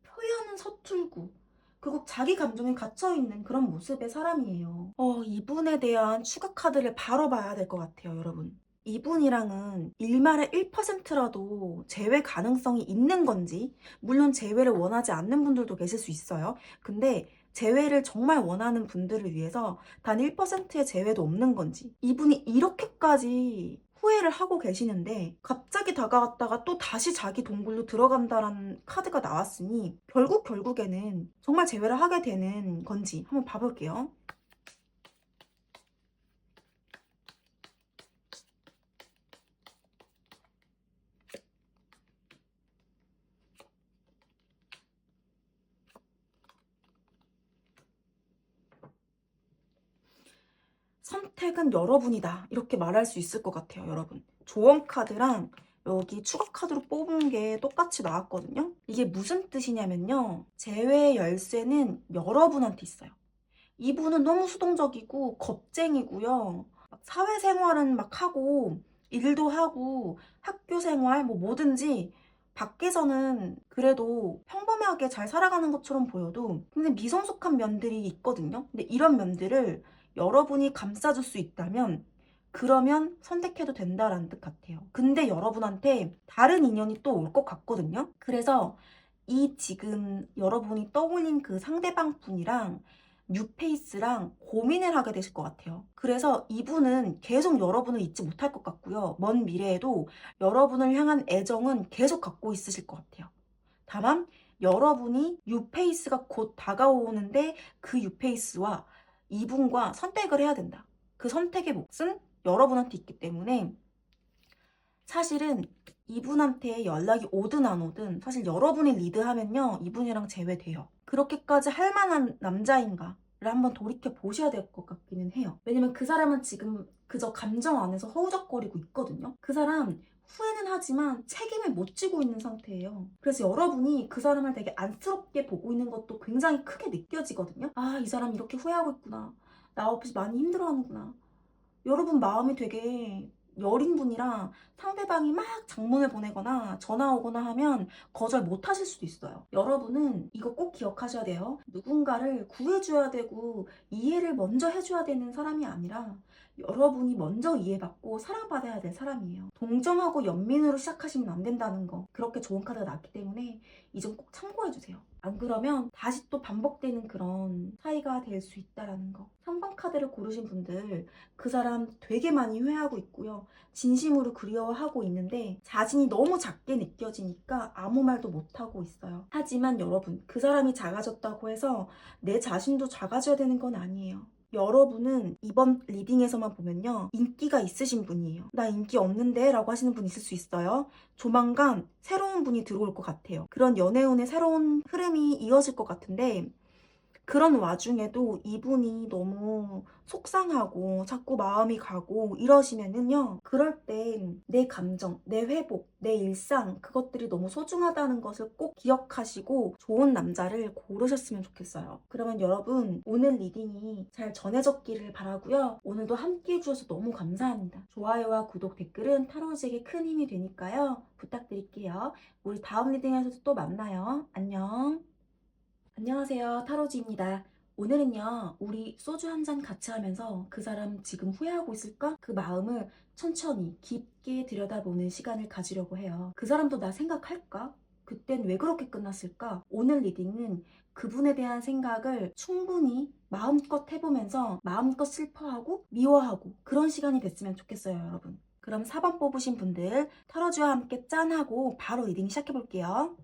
표현은 서툴고 그리고 자기 감정에 갇혀있는 그런 모습의 사람이에요. 이분에 대한 추가 카드를 바로 봐야 될 것 같아요, 여러분. 이분이랑은 일말의 1%라도 재회 가능성이 있는 건지, 물론 재회를 원하지 않는 분들도 계실 수 있어요. 근데 재회를 정말 원하는 분들을 위해서 단 1%의 재회도 없는 건지, 이분이 이렇게까지 후회를 하고 계시는데 갑자기 다가왔다가 또 다시 자기 동굴로 들어간다라는 카드가 나왔으니 결국에는 정말 재회를 하게 되는 건지 한번 봐볼게요. 선택은 여러분이다, 이렇게 말할 수 있을 것 같아요. 여러분, 조언 카드랑 여기 추가 카드로 뽑은 게 똑같이 나왔거든요. 이게 무슨 뜻이냐면요, 재회의 열쇠는 여러분한테 있어요. 이분은 너무 수동적이고 겁쟁이고요. 막 사회생활은 막 하고 일도 하고 학교 생활 뭐 뭐든지 밖에서는 그래도 평범하게 잘 살아가는 것처럼 보여도 근데 미성숙한 면들이 있거든요. 근데 이런 면들을 여러분이 감싸줄 수 있다면 그러면 선택해도 된다라는 뜻 같아요. 근데 여러분한테 다른 인연이 또 올 것 같거든요. 그래서 이 지금 여러분이 떠올린 그 상대방 분이랑 뉴페이스랑 고민을 하게 되실 것 같아요. 그래서 이분은 계속 여러분을 잊지 못할 것 같고요. 먼 미래에도 여러분을 향한 애정은 계속 갖고 있으실 것 같아요. 다만 여러분이 뉴페이스가 곧 다가오는데 그 뉴페이스와 이분과 선택을 해야 된다. 그 선택의 몫은 여러분한테 있기 때문에 사실은 이분한테 연락이 오든 안 오든 사실 여러분이 리드하면요, 이분이랑 재회돼요. 그렇게까지 할 만한 남자인가를 한번 돌이켜 보셔야 될 것 같기는 해요. 왜냐면 그 사람은 지금 그저 감정 안에서 허우적거리고 있거든요. 그 사람 후회는 하지만 책임을 못 지고 있는 상태예요. 그래서 여러분이 그 사람을 되게 안쓰럽게 보고 있는 것도 굉장히 크게 느껴지거든요. 아, 이 사람 이렇게 후회하고 있구나. 나 없이 많이 힘들어하는구나. 여러분 마음이 되게 여린 분이라 상대방이 막 장문을 보내거나 전화 오거나 하면 거절 못 하실 수도 있어요. 여러분은 이거 꼭 기억하셔야 돼요. 누군가를 구해줘야 되고 이해를 먼저 해줘야 되는 사람이 아니라 여러분이 먼저 이해받고 사랑받아야 될 사람이에요. 동정하고 연민으로 시작하시면 안 된다는 거, 그렇게 좋은 카드가 나왔기 때문에 이 점 꼭 참고해주세요. 안 그러면 다시 또 반복되는 그런 사이가 될 수 있다라는 거. 3번 카드를 고르신 분들, 그 사람 되게 많이 후회하고 있고요. 진심으로 그리워하고 있는데 자신이 너무 작게 느껴지니까 아무 말도 못하고 있어요. 하지만 여러분, 그 사람이 작아졌다고 해서 내 자신도 작아져야 되는 건 아니에요. 여러분은 이번 리딩에서만 보면요, 인기가 있으신 분이에요. 나 인기 없는데? 라고 하시는 분 있을 수 있어요. 조만간 새로운 분이 들어올 것 같아요. 그런 연애운의 새로운 흐름이 이어질 것 같은데 그런 와중에도 이분이 너무 속상하고 자꾸 마음이 가고 이러시면은요, 그럴 땐 내 감정, 내 회복, 내 일상, 그것들이 너무 소중하다는 것을 꼭 기억하시고 좋은 남자를 고르셨으면 좋겠어요. 그러면 여러분, 오늘 리딩이 잘 전해졌기를 바라고요. 오늘도 함께 해주셔서 너무 감사합니다. 좋아요와 구독, 댓글은 타로즈에게 큰 힘이 되니까요, 부탁드릴게요. 우리 다음 리딩에서도 또 만나요. 안녕. 안녕하세요, 타로지입니다. 오늘은요, 우리 소주 한 잔 같이 하면서 그 사람 지금 후회하고 있을까? 그 마음을 천천히 깊게 들여다보는 시간을 가지려고 해요. 그 사람도 나 생각할까? 그땐 왜 그렇게 끝났을까? 오늘 리딩은 그분에 대한 생각을 충분히 마음껏 해보면서 마음껏 슬퍼하고 미워하고 그런 시간이 됐으면 좋겠어요, 여러분. 그럼 4번 뽑으신 분들 타로즈와 함께 짠하고 바로 리딩 시작해볼게요.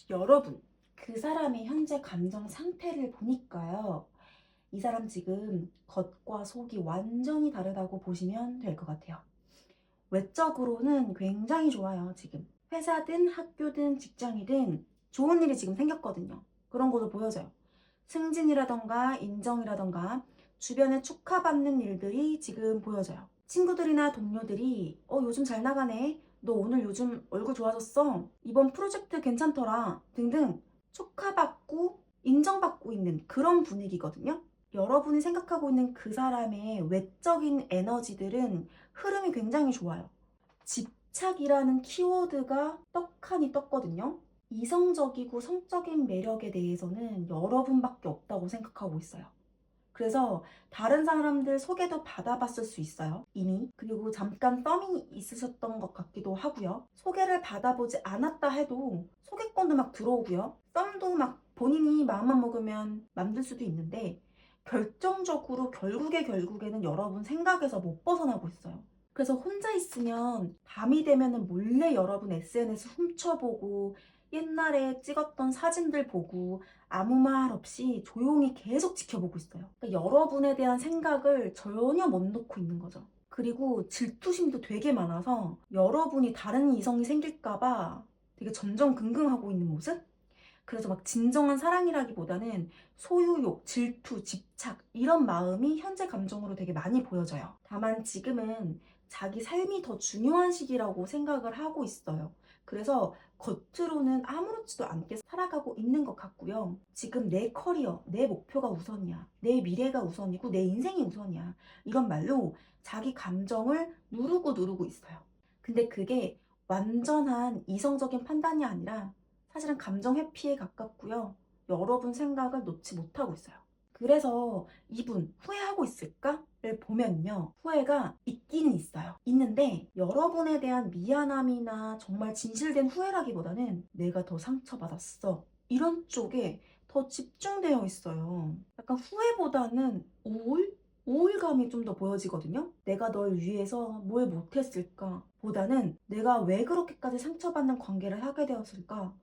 여러분, 그 사람의 현재 감정 상태를 보니까요, 이 사람 지금 겉과 속이 완전히 다르다고 보시면 될 것 같아요. 외적으로는 굉장히 좋아요. 지금 회사든 학교든 직장이든 좋은 일이 지금 생겼거든요. 그런 것도 보여져요. 승진이라던가 인정이라던가 주변에 축하받는 일들이 지금 보여져요. 친구들이나 동료들이 요즘 잘 나가네, 너 오늘 요즘 얼굴 좋아졌어? 이번 프로젝트 괜찮더라. 등등 축하받고 인정받고 있는 그런 분위기거든요. 여러분이 생각하고 있는 그 사람의 외적인 에너지들은 흐름이 굉장히 좋아요. 집착이라는 키워드가 떡하니 떴거든요. 이성적이고 성적인 매력에 대해서는 여러분밖에 없다고 생각하고 있어요. 그래서 다른 사람들 소개도 받아봤을 수 있어요, 이미. 그리고 잠깐 썸이 있으셨던 것 같기도 하고요. 소개를 받아보지 않았다 해도 소개권도 막 들어오고요. 썸도 막 본인이 마음만 먹으면 만들 수도 있는데, 결정적으로 결국에는 여러분 생각에서 못 벗어나고 있어요. 그래서 혼자 있으면 밤이 되면은 몰래 여러분 SNS 훔쳐보고 옛날에 찍었던 사진들 보고 아무 말 없이 조용히 계속 지켜보고 있어요. 그러니까 여러분에 대한 생각을 전혀 못 놓고 있는 거죠. 그리고 질투심도 되게 많아서 여러분이 다른 이성이 생길까봐 되게 전전긍긍하고 있는 모습? 그래서 막 진정한 사랑이라기보다는 소유욕, 질투, 집착 이런 마음이 현재 감정으로 되게 많이 보여져요. 다만 지금은 자기 삶이 더 중요한 시기라고 생각을 하고 있어요. 그래서 겉으로는 아무렇지도 않게 살아가고 있는 것 같고요. 지금 내 커리어, 내 목표가 우선이야. 내 미래가 우선이고 내 인생이 우선이야. 이런 말로 자기 감정을 누르고 있어요. 근데 그게 완전한 이성적인 판단이 아니라 사실은 감정 회피에 가깝고요. 여러분 생각을 놓지 못하고 있어요. 그래서 이분 후회하고 있을까를 보면요. 후회가 있기는 있어요. 있는데 여러분에 대한 미안함이나 정말 진실된 후회라기보다는 내가 더 상처받았어. 이런 쪽에 더 집중되어 있어요. 약간 후회보다는 우울감이 좀 더 보여지거든요. 내가 널 위해서 뭘 못했을까 보다는 내가 왜 그렇게까지 상처받는 관계를 하게 되었을까?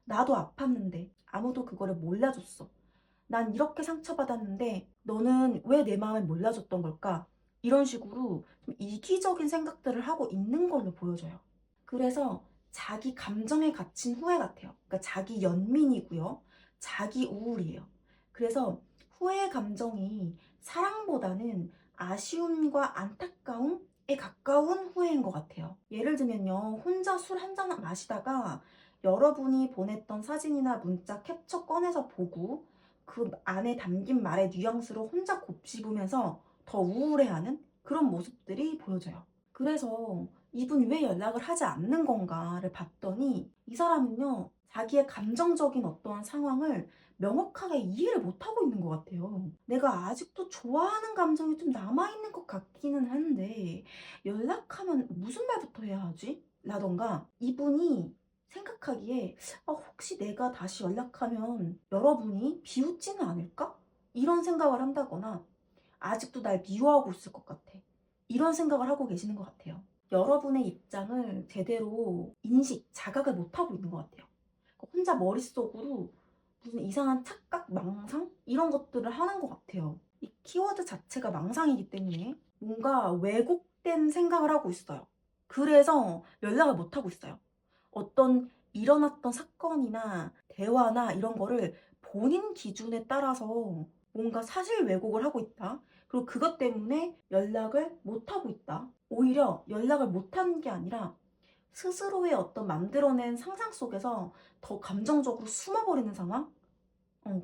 나도 아팠는데 아무도 그거를 몰라줬어. 난 이렇게 상처받았는데 너는 왜 내 마음을 몰라줬던 걸까? 이런 식으로 좀 이기적인 생각들을 하고 있는 걸로 보여져요. 그래서 자기 감정에 갇힌 후회 같아요. 그러니까 자기 연민이고요. 자기 우울이에요. 그래서 후회의 감정이 사랑보다는 아쉬움과 안타까움에 가까운 후회인 것 같아요. 예를 들면요. 혼자 술 한 잔 마시다가 여러분이 보냈던 사진이나 문자 캡처 꺼내서 보고 그 안에 담긴 말의 뉘앙스로 혼자 곱씹으면서 더 우울해하는 그런 모습들이 보여져요. 그래서 이분 왜 연락을 하지 않는 건가를 봤더니 이 사람은요, 자기의 감정적인 어떠한 상황을 명확하게 이해를 못하고 있는 것 같아요. 내가 아직도 좋아하는 감정이 좀 남아있는 것 같기는 한데 연락하면 무슨 말부터 해야 하지? 라던가 이분이 생각하기에 혹시 내가 다시 연락하면 여러분이 비웃지는 않을까? 이런 생각을 한다거나 아직도 날 미워하고 있을 것 같아. 이런 생각을 하고 계시는 것 같아요. 여러분의 입장을 제대로 자각을 못하고 있는 것 같아요. 혼자 머릿속으로 무슨 이상한 착각, 망상? 이런 것들을 하는 것 같아요. 이 키워드 자체가 망상이기 때문에 뭔가 왜곡된 생각을 하고 있어요. 그래서 연락을 못하고 있어요. 어떤 일어났던 사건이나 대화나 이런 거를 본인 기준에 따라서 뭔가 사실 왜곡을 하고 있다. 그리고 그것 때문에 연락을 못하고 있다. 오히려 연락을 못하는 게 아니라 스스로의 어떤 만들어낸 상상 속에서 더 감정적으로 숨어버리는 상황?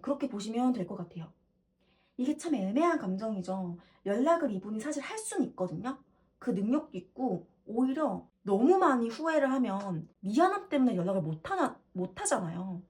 그렇게 보시면 될 것 같아요. 이게 참 애매한 감정이죠. 연락을 이분이 사실 할 수는 있거든요. 그 능력도 있고, 오히려 너무 많이 후회를 하면 미안함 때문에 연락을 못 하잖아요.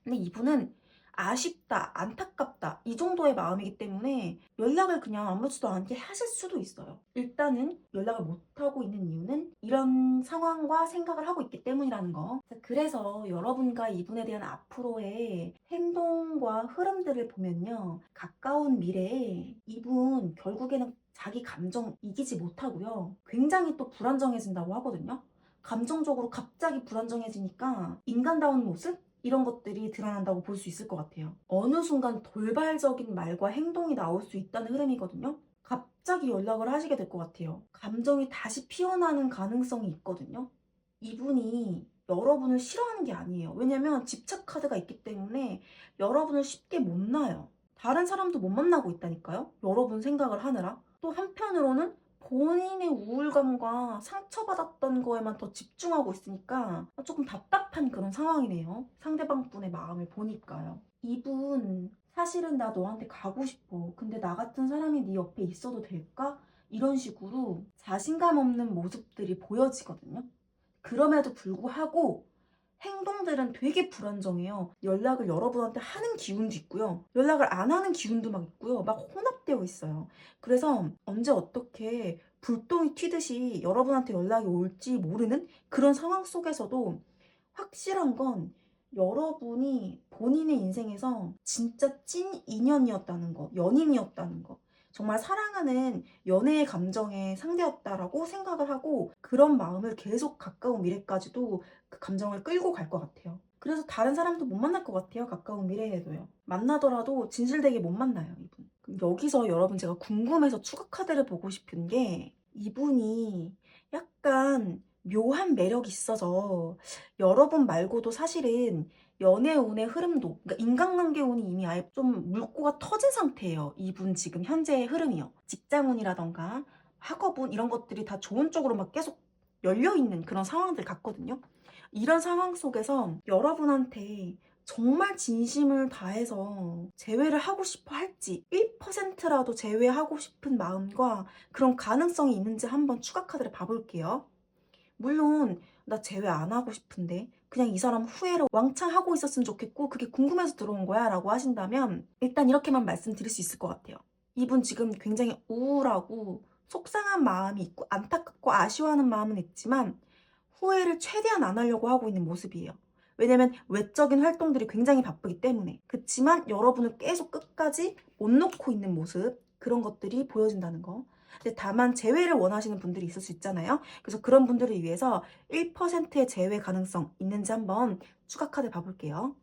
근데 이분은 아쉽다, 안타깝다, 이 정도의 마음이기 때문에 연락을 그냥 아무렇지도 않게 하실 수도 있어요. 일단은 연락을 못하고 있는 이유는 이런 상황과 생각을 하고 있기 때문이라는 거. 그래서 여러분과 이분에 대한 앞으로의 행동과 흐름들을 보면요. 가까운 미래에 이분 결국에는 자기 감정 이기지 못하고요. 굉장히 또 불안정해진다고 하거든요. 감정적으로 갑자기 불안정해지니까 인간다운 모습? 이런 것들이 드러난다고 볼 수 있을 것 같아요. 어느 순간 돌발적인 말과 행동이 나올 수 있다는 흐름이거든요. 갑자기 연락을 하시게 될 것 같아요. 감정이 다시 피어나는 가능성이 있거든요. 이분이 여러분을 싫어하는 게 아니에요. 왜냐면 집착 카드가 있기 때문에 여러분을 쉽게 못 놔요. 다른 사람도 못 만나고 있다니까요. 여러분 생각을 하느라. 또 한편으로는 본인의 우울감과 상처받았던 거에만 더 집중하고 있으니까 조금 답답한 그런 상황이네요. 상대방 분의 마음을 보니까요. 이분 사실은 나 너한테 가고 싶어. 근데 나 같은 사람이 네 옆에 있어도 될까? 이런 식으로 자신감 없는 모습들이 보여지거든요. 그럼에도 불구하고 행동들은 되게 불안정해요. 연락을 여러분한테 하는 기운도 있고요. 연락을 안 하는 기운도 막 있고요. 막 혼합되어 있어요. 그래서 언제 어떻게 불똥이 튀듯이 여러분한테 연락이 올지 모르는 그런 상황 속에서도 확실한 건 여러분이 본인의 인생에서 진짜 찐 인연이었다는 거, 연인이었다는 거. 정말 사랑하는 연애의 감정의 상대였다라고 생각을 하고 그런 마음을 계속 가까운 미래까지도 그 감정을 끌고 갈 것 같아요. 그래서 다른 사람도 못 만날 것 같아요. 가까운 미래에도요. 만나더라도 진실되게 못 만나요, 이분. 그럼 여기서 여러분 제가 궁금해서 추가 카드를 보고 싶은 게 이분이 약간 묘한 매력이 있어서 여러분 말고도 사실은 연애 운의 흐름도, 그러니까 인간관계 운이 이미 아예 좀 물꼬가 터진 상태예요. 이분 지금 현재의 흐름이요. 직장 운이라던가 학업 운 이런 것들이 다 좋은 쪽으로 막 계속 열려있는 그런 상황들 같거든요. 이런 상황 속에서 여러분한테 정말 진심을 다해서 재회를 하고 싶어 할지 1%라도 재회하고 싶은 마음과 그런 가능성이 있는지 한번 추가 카드를 봐볼게요. 물론 나 재회 안 하고 싶은데 그냥 이 사람 후회를 왕창 하고 있었으면 좋겠고 그게 궁금해서 들어온 거야 라고 하신다면 일단 이렇게만 말씀드릴 수 있을 것 같아요. 이분 지금 굉장히 우울하고 속상한 마음이 있고 안타깝고 아쉬워하는 마음은 있지만 후회를 최대한 안 하려고 하고 있는 모습이에요. 왜냐면 외적인 활동들이 굉장히 바쁘기 때문에. 그치만 여러분을 계속 끝까지 못 놓고 있는 모습, 그런 것들이 보여진다는 거. 근데 다만 재회를 원하시는 분들이 있을 수 있잖아요. 그래서 그런 분들을 위해서 1%의 재회 가능성 있는지 한번 추가 카드 봐볼게요.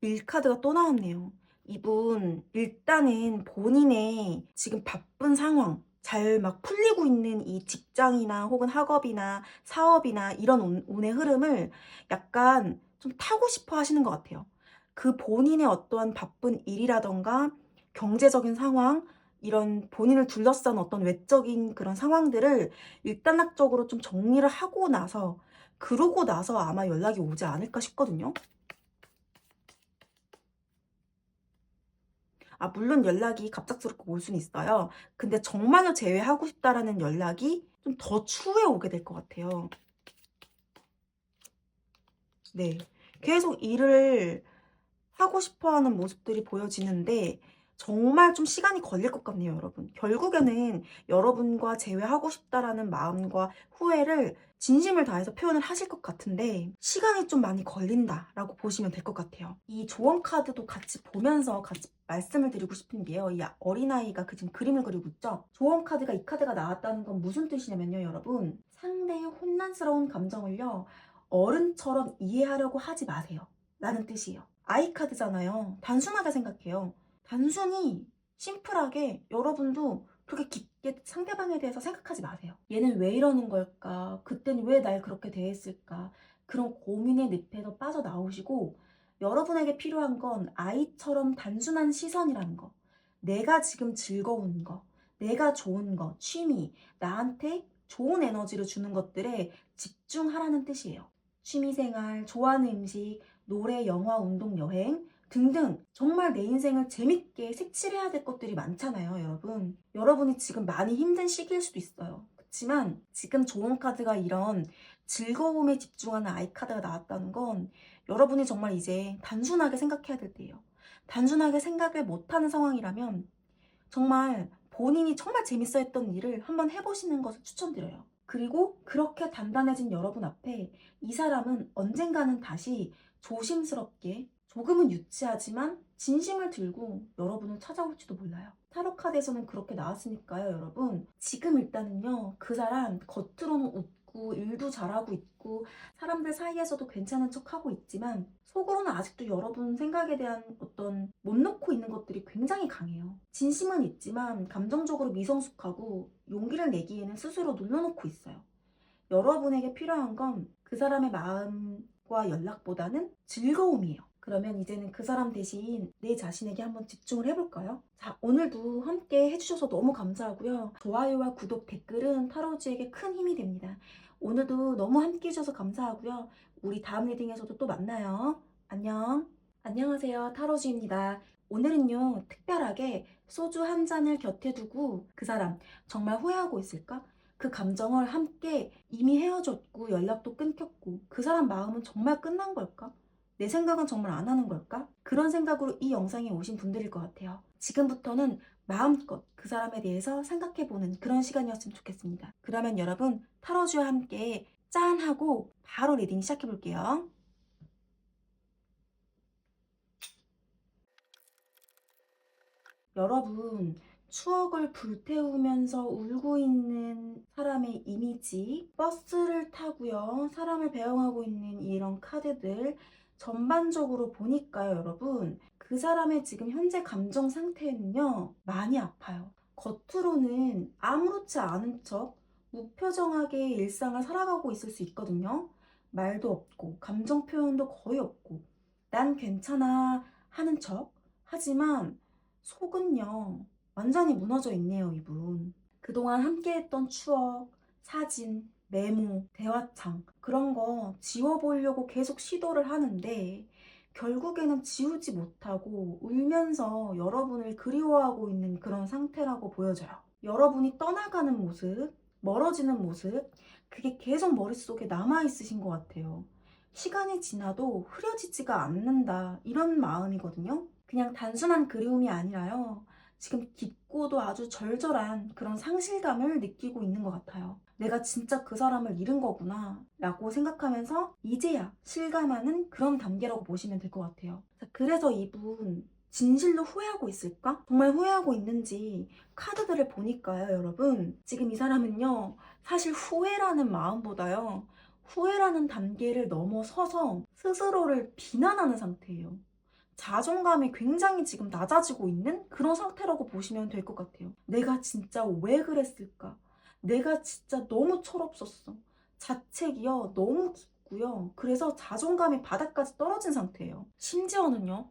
일카드가 또 나왔네요. 이분 일단은 본인의 지금 바쁜 상황, 잘 막 풀리고 있는 이 직장이나 혹은 학업이나 사업이나 이런 운의 흐름을 약간 좀 타고 싶어 하시는 것 같아요. 그 본인의 어떠한 바쁜 일이라던가 경제적인 상황, 이런 본인을 둘러싼 어떤 외적인 그런 상황들을 일단락적으로 좀 정리를 하고 나서 그러고 나서 아마 연락이 오지 않을까 싶거든요. 물론 연락이 갑작스럽게 올 수는 있어요. 근데 정말로 재회하고 싶다라는 연락이 좀 더 추후에 오게 될 것 같아요. 네. 계속 일을 하고 싶어 하는 모습들이 보여지는데 정말 좀 시간이 걸릴 것 같네요, 여러분. 결국에는 여러분과 재회하고 싶다라는 마음과 후회를 진심을 다해서 표현을 하실 것 같은데 시간이 좀 많이 걸린다라고 보시면 될 것 같아요. 이 조언 카드도 같이 보면서 같이 말씀을 드리고 싶은 게요. 이 어린아이가 지금 그림을 그리고 있죠? 조언 카드가 이 카드가 나왔다는 건 무슨 뜻이냐면요, 여러분. 상대의 혼란스러운 감정을요, 어른처럼 이해하려고 하지 마세요. 라는 뜻이에요. 아이 카드잖아요. 단순하게 생각해요. 단순히 심플하게 여러분도 그렇게 깊게 상대방에 대해서 생각하지 마세요. 얘는 왜 이러는 걸까? 그때는 왜 날 그렇게 대했을까? 그런 고민의 늪에서 빠져나오시고 여러분에게 필요한 건 아이처럼 단순한 시선이라는 거. 내가 지금 즐거운 거, 내가 좋은 거, 취미, 나한테 좋은 에너지를 주는 것들에 집중하라는 뜻이에요. 취미생활, 좋아하는 음식, 노래, 영화, 운동, 여행 등등 정말 내 인생을 재밌게 색칠해야 될 것들이 많잖아요, 여러분. 여러분이 지금 많이 힘든 시기일 수도 있어요. 그렇지만 지금 좋은 카드가 이런 즐거움에 집중하는 아이 카드가 나왔다는 건 여러분이 정말 이제 단순하게 생각해야 될 때예요. 단순하게 생각을 못하는 상황이라면 정말 본인이 정말 재밌어 했던 일을 한번 해보시는 것을 추천드려요. 그리고 그렇게 단단해진 여러분 앞에 이 사람은 언젠가는 다시 조심스럽게 조금은 유치하지만 진심을 들고 여러분을 찾아올지도 몰라요. 타로 카드에서는 그렇게 나왔으니까요, 여러분. 지금 일단은요, 그 사람 겉으로는 웃고 있고 일도 잘하고 있고 사람들 사이에서도 괜찮은 척하고 있지만 속으로는 아직도 여러분 생각에 대한 어떤 못 놓고 있는 것들이 굉장히 강해요. 진심은 있지만 감정적으로 미성숙하고 용기를 내기에는 스스로 눌러놓고 있어요. 여러분에게 필요한 건 그 사람의 마음과 연락보다는 즐거움이에요. 그러면 이제는 그 사람 대신 내 자신에게 한번 집중을 해볼까요? 자, 오늘도 함께 해주셔서 너무 감사하고요. 좋아요와 구독, 댓글은 타로즈에게 큰 힘이 됩니다. 오늘도 너무 함께 해주셔서 감사하고요. 우리 다음 리딩에서도 또 만나요. 안녕. 안녕하세요. 타로즈입니다. 오늘은요, 특별하게 소주 한 잔을 곁에 두고 그 사람 정말 후회하고 있을까? 그 감정을 함께 이미 헤어졌고 연락도 끊겼고 그 사람 마음은 정말 끝난 걸까? 내 생각은 정말 안 하는 걸까? 그런 생각으로 이 영상에 오신 분들일 것 같아요. 지금부터는 마음껏 그 사람에 대해서 생각해보는 그런 시간이었으면 좋겠습니다. 그러면 여러분 타로즈와 함께 짠 하고 바로 리딩 시작해볼게요. 여러분, 추억을 불태우면서 울고 있는 사람의 이미지, 버스를 타고요, 사람을 배웅하고 있는 이런 카드들 전반적으로 보니까요, 여러분, 그 사람의 지금 현재 감정 상태는요, 많이 아파요. 겉으로는 아무렇지 않은 척 무표정하게 일상을 살아가고 있을 수 있거든요. 말도 없고, 감정 표현도 거의 없고, 난 괜찮아 하는 척. 하지만 속은요, 완전히 무너져 있네요, 이분. 그동안 함께했던 추억, 사진, 메모, 대화창, 그런 거 지워보려고 계속 시도를 하는데, 결국에는 지우지 못하고 울면서 여러분을 그리워하고 있는 그런 상태라고 보여져요. 여러분이 떠나가는 모습, 멀어지는 모습, 그게 계속 머릿속에 남아있으신 것 같아요. 시간이 지나도 흐려지지가 않는다, 이런 마음이거든요. 그냥 단순한 그리움이 아니라요. 지금 깊고도 아주 절절한 그런 상실감을 느끼고 있는 것 같아요. 내가 진짜 그 사람을 잃은 거구나 라고 생각하면서 이제야 실감하는 그런 단계라고 보시면 될 것 같아요. 그래서 이분 진실로 후회하고 있을까? 정말 후회하고 있는지 카드들을 보니까요, 여러분. 지금 이 사람은요, 사실 후회라는 마음보다요, 후회라는 단계를 넘어서서 스스로를 비난하는 상태예요. 자존감이 굉장히 지금 낮아지고 있는 그런 상태라고 보시면 될 것 같아요. 내가 진짜 왜 그랬을까? 내가 진짜 너무 철없었어. 자책이요, 너무 깊고요. 그래서 자존감이 바닥까지 떨어진 상태예요. 심지어는요,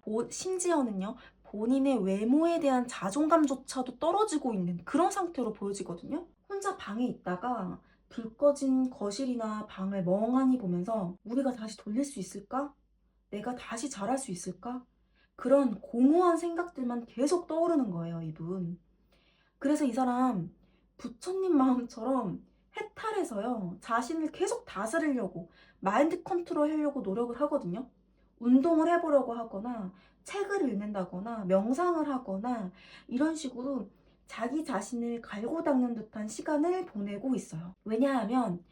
본인의 외모에 대한 자존감조차도 떨어지고 있는 그런 상태로 보여지거든요. 혼자 방에 있다가 불 꺼진 거실이나 방을 멍하니 보면서 우리가 다시 돌릴 수 있을까? 내가 다시 잘할 수 있을까? 그런 공허한 생각들만 계속 떠오르는 거예요, 이분. 그래서 이 사람 부처님 마음처럼 해탈해서요, 자신을 계속 다스리려고, 마인드 컨트롤 하려고 노력을 하거든요. 운동을 해보려고 하거나, 책을 읽는다거나, 명상을 하거나, 이런 식으로 자기 자신을 갈고 닦는 듯한 시간을 보내고 있어요. 왜냐하면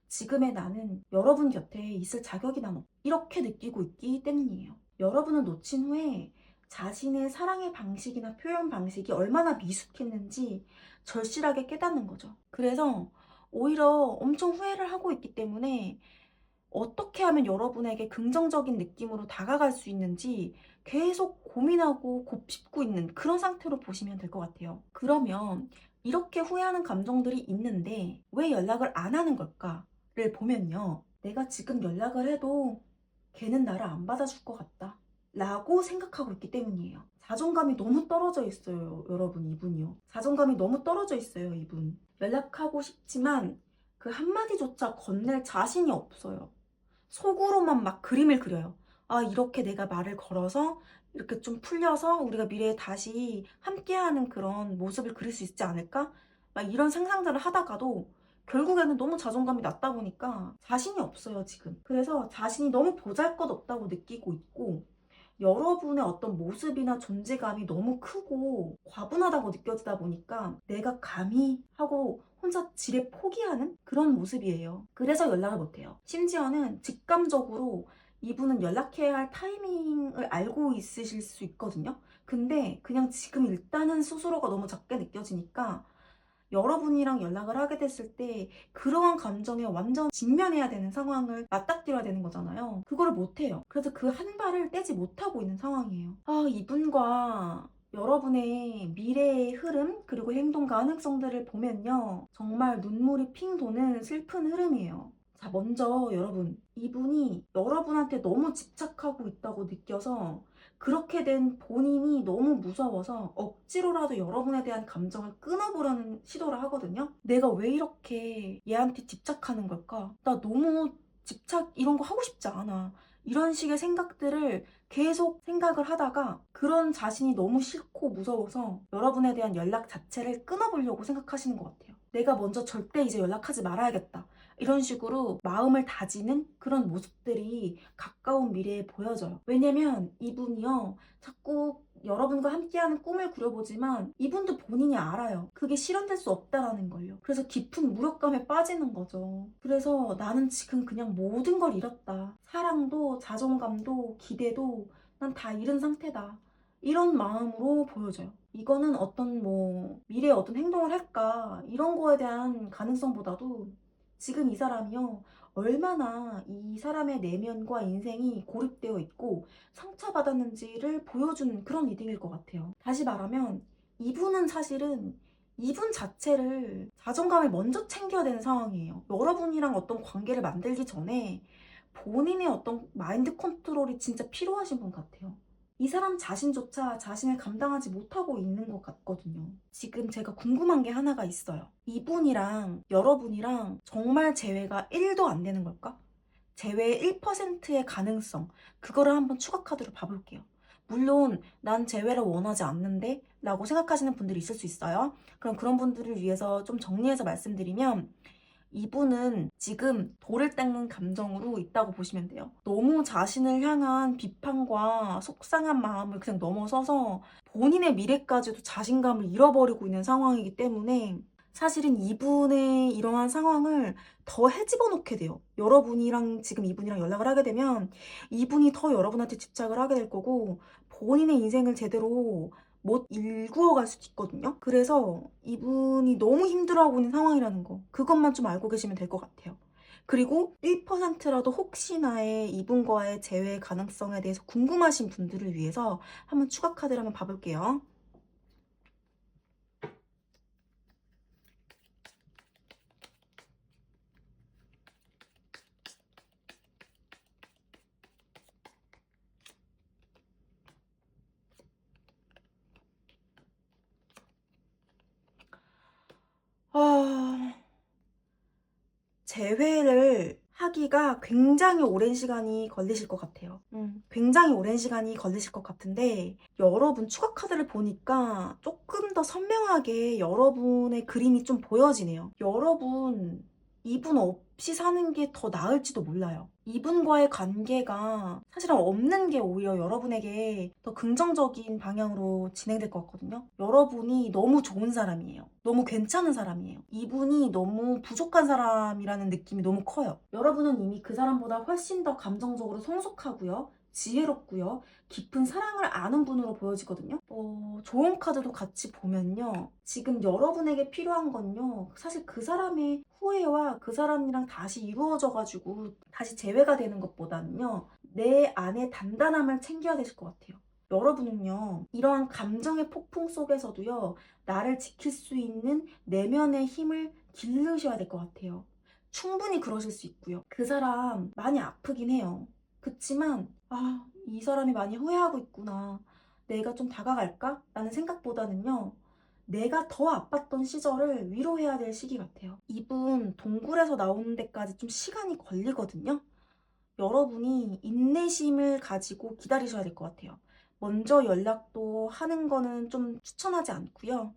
지금의 나는 여러분 곁에 있을 자격이 난 없. 이렇게 느끼고 있기 때문이에요. 여러분을 놓친 후에 자신의 사랑의 방식이나 표현 방식이 얼마나 미숙했는지 절실하게 깨닫는 거죠. 그래서 오히려 엄청 후회를 하고 있기 때문에 어떻게 하면 여러분에게 긍정적인 느낌으로 다가갈 수 있는지 계속 고민하고 곱씹고 있는 그런 상태로 보시면 될 것 같아요. 그러면 이렇게 후회하는 감정들이 있는데 왜 연락을 안 하는 걸까를 보면요. 내가 지금 연락을 해도 걔는 나를 안 받아줄 것 같다 라고 생각하고 있기 때문이에요. 자존감이 너무 떨어져 있어요, 여러분. 이분이요. 자존감이 너무 떨어져 있어요, 이분. 연락하고 싶지만 그 한마디조차 건넬 자신이 없어요. 속으로만 막 그림을 그려요. 아, 이렇게 내가 말을 걸어서 이렇게 좀 풀려서 우리가 미래에 다시 함께하는 그런 모습을 그릴 수 있지 않을까? 막 이런 상상들을 하다가도 결국에는 너무 자존감이 낮다 보니까 자신이 없어요, 지금. 그래서 자신이 너무 보잘것없다고 느끼고 있고, 여러분의 어떤 모습이나 존재감이 너무 크고 과분하다고 느껴지다 보니까 내가 감히 하고 혼자 지레 포기하는 그런 모습이에요. 그래서 연락을 못해요. 심지어는 직감적으로 이분은 연락해야 할 타이밍을 알고 있으실 수 있거든요. 근데 그냥 지금 일단은 스스로가 너무 작게 느껴지니까 여러분이랑 연락을 하게 됐을 때 그러한 감정에 완전 직면해야 되는 상황을 맞닥뜨려야 되는 거잖아요. 그거를 못해요. 그래서 그 한 발을 떼지 못하고 있는 상황이에요. 이분과 여러분의 미래의 흐름 그리고 행동 가능성들을 보면요, 정말 눈물이 핑 도는 슬픈 흐름이에요. 자, 먼저 여러분, 이분이 여러분한테 너무 집착하고 있다고 느껴서 그렇게 된 본인이 너무 무서워서 억지로라도 여러분에 대한 감정을 끊어보려는 시도를 하거든요. 내가 왜 이렇게 얘한테 집착하는 걸까? 나 너무 집착 이런 거 하고 싶지 않아. 이런 식의 생각들을 계속 생각을 하다가 그런 자신이 너무 싫고 무서워서 여러분에 대한 연락 자체를 끊어보려고 생각하시는 것 같아요. 내가 먼저 절대 이제 연락하지 말아야겠다. 이런 식으로 마음을 다지는 그런 모습들이 가까운 미래에 보여져요. 왜냐면 이분이요, 자꾸 여러분과 함께하는 꿈을 꾸려보지만 이분도 본인이 알아요. 그게 실현될 수 없다라는 걸요. 그래서 깊은 무력감에 빠지는 거죠. 그래서 나는 지금 그냥 모든 걸 잃었다. 사랑도 자존감도 기대도 난 다 잃은 상태다. 이런 마음으로 보여져요. 이거는 어떤 미래에 어떤 행동을 할까 이런 거에 대한 가능성보다도 지금 이 사람이요, 얼마나 이 사람의 내면과 인생이 고립되어 있고 상처받았는지를 보여주는 그런 리딩일 것 같아요. 다시 말하면 이분은 사실은 이분 자체를 자존감을 먼저 챙겨야 되는 상황이에요. 여러분이랑 어떤 관계를 만들기 전에 본인의 어떤 마인드 컨트롤이 진짜 필요하신 분 같아요. 이 사람 자신조차 자신을 감당하지 못하고 있는 것 같거든요. 지금 제가 궁금한 게 하나가 있어요. 이분이랑 여러분이랑 정말 재회가 1도 안 되는 걸까? 재회의 1%의 가능성, 그거를 한번 추가 카드로 봐볼게요. 물론 난 재회를 원하지 않는데 라고 생각하시는 분들이 있을 수 있어요. 그럼 그런 분들을 위해서 좀 정리해서 말씀드리면, 이분은 지금 돌을 닦는 감정으로 있다고 보시면 돼요. 너무 자신을 향한 비판과 속상한 마음을 그냥 넘어서서 본인의 미래까지도 자신감을 잃어버리고 있는 상황이기 때문에 사실은 이분의 이러한 상황을 더 헤집어 놓게 돼요. 여러분이랑 지금 이분이랑 연락을 하게 되면 이분이 더 여러분한테 집착을 하게 될 거고 본인의 인생을 제대로 못 일구어 갈 수도 있거든요. 그래서 이분이 너무 힘들어하고 있는 상황이라는 거, 그것만 좀 알고 계시면 될 것 같아요. 그리고 1%라도 혹시나의 이분과의 재회 가능성에 대해서 궁금하신 분들을 위해서 한번 추가 카드를 한번 봐볼게요. 재회를 하기가 굉장히 오랜 시간이 걸리실 것 같아요. 굉장히 오랜 시간이 걸리실 것 같은데, 여러분 추가 카드를 보니까 조금 더 선명하게 여러분의 그림이 좀 보여지네요. 여러분, 이분 없이 사는 게 더 나을지도 몰라요. 이분과의 관계가 사실은 없는 게 오히려 여러분에게 더 긍정적인 방향으로 진행될 것 같거든요. 여러분이 너무 좋은 사람이에요. 너무 괜찮은 사람이에요. 이분이 너무 부족한 사람이라는 느낌이 너무 커요. 여러분은 이미 그 사람보다 훨씬 더 감정적으로 성숙하고요, 지혜롭고요, 깊은 사랑을 아는 분으로 보여지거든요. 좋은 카드도 같이 보면요, 지금 여러분에게 필요한 건요, 사실 그 사람의 후회와 그 사람이랑 다시 이루어져가지고 다시 재회가 되는 것보다는요, 내 안의 단단함을 챙겨야 되실 것 같아요. 여러분은요, 이러한 감정의 폭풍 속에서도요, 나를 지킬 수 있는 내면의 힘을 기르셔야 될 것 같아요. 충분히 그러실 수 있고요. 그 사람 많이 아프긴 해요. 그치만 이 사람이 많이 후회하고 있구나, 내가 좀 다가갈까? 라는 생각보다는요, 내가 더 아팠던 시절을 위로해야 될 시기 같아요. 이분 동굴에서 나오는 데까지 좀 시간이 걸리거든요. 여러분이 인내심을 가지고 기다리셔야 될 것 같아요. 먼저 연락도 하는 거는 좀 추천하지 않고요.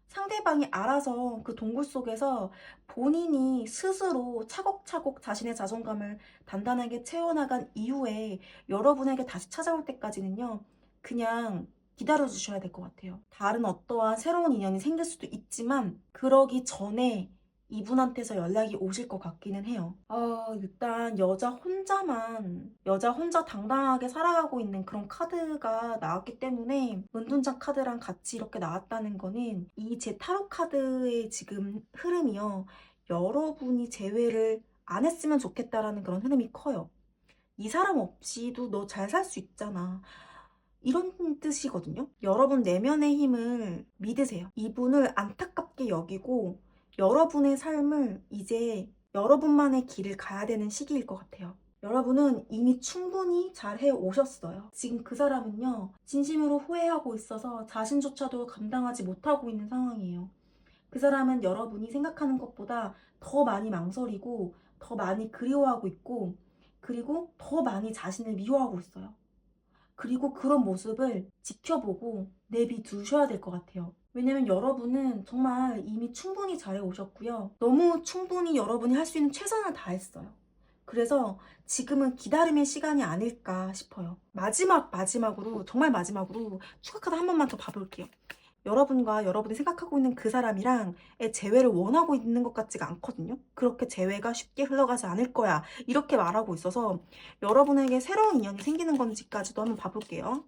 상대방이 알아서 그 동굴 속에서 본인이 스스로 차곡차곡 자신의 자존감을 단단하게 채워나간 이후에 여러분에게 다시 찾아올 때까지는요, 그냥 기다려 주셔야 될 것 같아요. 다른 어떠한 새로운 인연이 생길 수도 있지만 그러기 전에 이분한테서 연락이 오실 것 같기는 해요. 일단 여자 혼자 당당하게 살아가고 있는 그런 카드가 나왔기 때문에 은둔자 카드랑 같이 이렇게 나왔다는 거는 이 제 타로 카드의 지금 흐름이요. 여러분이 재회를 안 했으면 좋겠다라는 그런 흐름이 커요. 이 사람 없이도 너 잘 살 수 있잖아. 이런 뜻이거든요. 여러분 내면의 힘을 믿으세요. 이분을 안타깝게 여기고 여러분의 삶을 이제 여러분만의 길을 가야 되는 시기일 것 같아요. 여러분은 이미 충분히 잘 해 오셨어요. 지금 그 사람은요, 진심으로 후회하고 있어서 자신조차도 감당하지 못하고 있는 상황이에요. 그 사람은 여러분이 생각하는 것보다 더 많이 망설이고 더 많이 그리워하고 있고 그리고 더 많이 자신을 미워하고 있어요. 그리고 그런 모습을 지켜보고 내비두셔야 될 것 같아요. 왜냐면 여러분은 정말 이미 충분히 잘해 오셨고요. 너무 충분히 여러분이 할 수 있는 최선을 다했어요. 그래서 지금은 기다림의 시간이 아닐까 싶어요. 마지막으로, 정말 마지막으로 추가 카드 한 번만 더 봐볼게요. 여러분과 여러분이 생각하고 있는 그 사람이랑의 재회를 원하고 있는 것 같지가 않거든요. 그렇게 재회가 쉽게 흘러가지 않을 거야. 이렇게 말하고 있어서 여러분에게 새로운 인연이 생기는 건지까지도 한번 봐볼게요.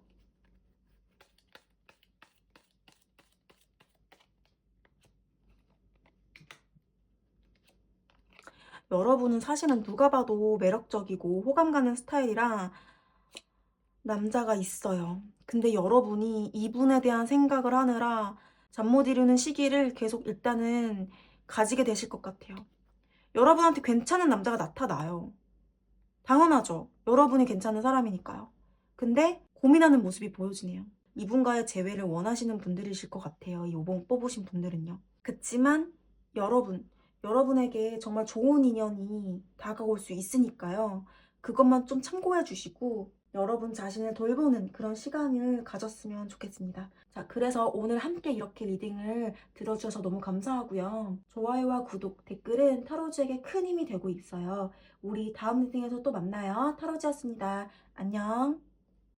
여러분은 사실은 누가 봐도 매력적이고 호감 가는 스타일이라 남자가 있어요. 근데 여러분이 이분에 대한 생각을 하느라 잠 못 이루는 시기를 계속 일단은 가지게 되실 것 같아요. 여러분한테 괜찮은 남자가 나타나요. 당연하죠. 여러분이 괜찮은 사람이니까요. 근데 고민하는 모습이 보여지네요. 이분과의 재회를 원하시는 분들이실 것 같아요. 이 5번 뽑으신 분들은요. 그치만 여러분에게 정말 좋은 인연이 다가올 수 있으니까요. 그것만 좀 참고해 주시고 여러분 자신을 돌보는 그런 시간을 가졌으면 좋겠습니다. 자, 그래서 오늘 함께 이렇게 리딩을 들어주셔서 너무 감사하고요. 좋아요와 구독, 댓글은 타로즈에게 큰 힘이 되고 있어요. 우리 다음 리딩에서 또 만나요. 타로즈였습니다. 안녕.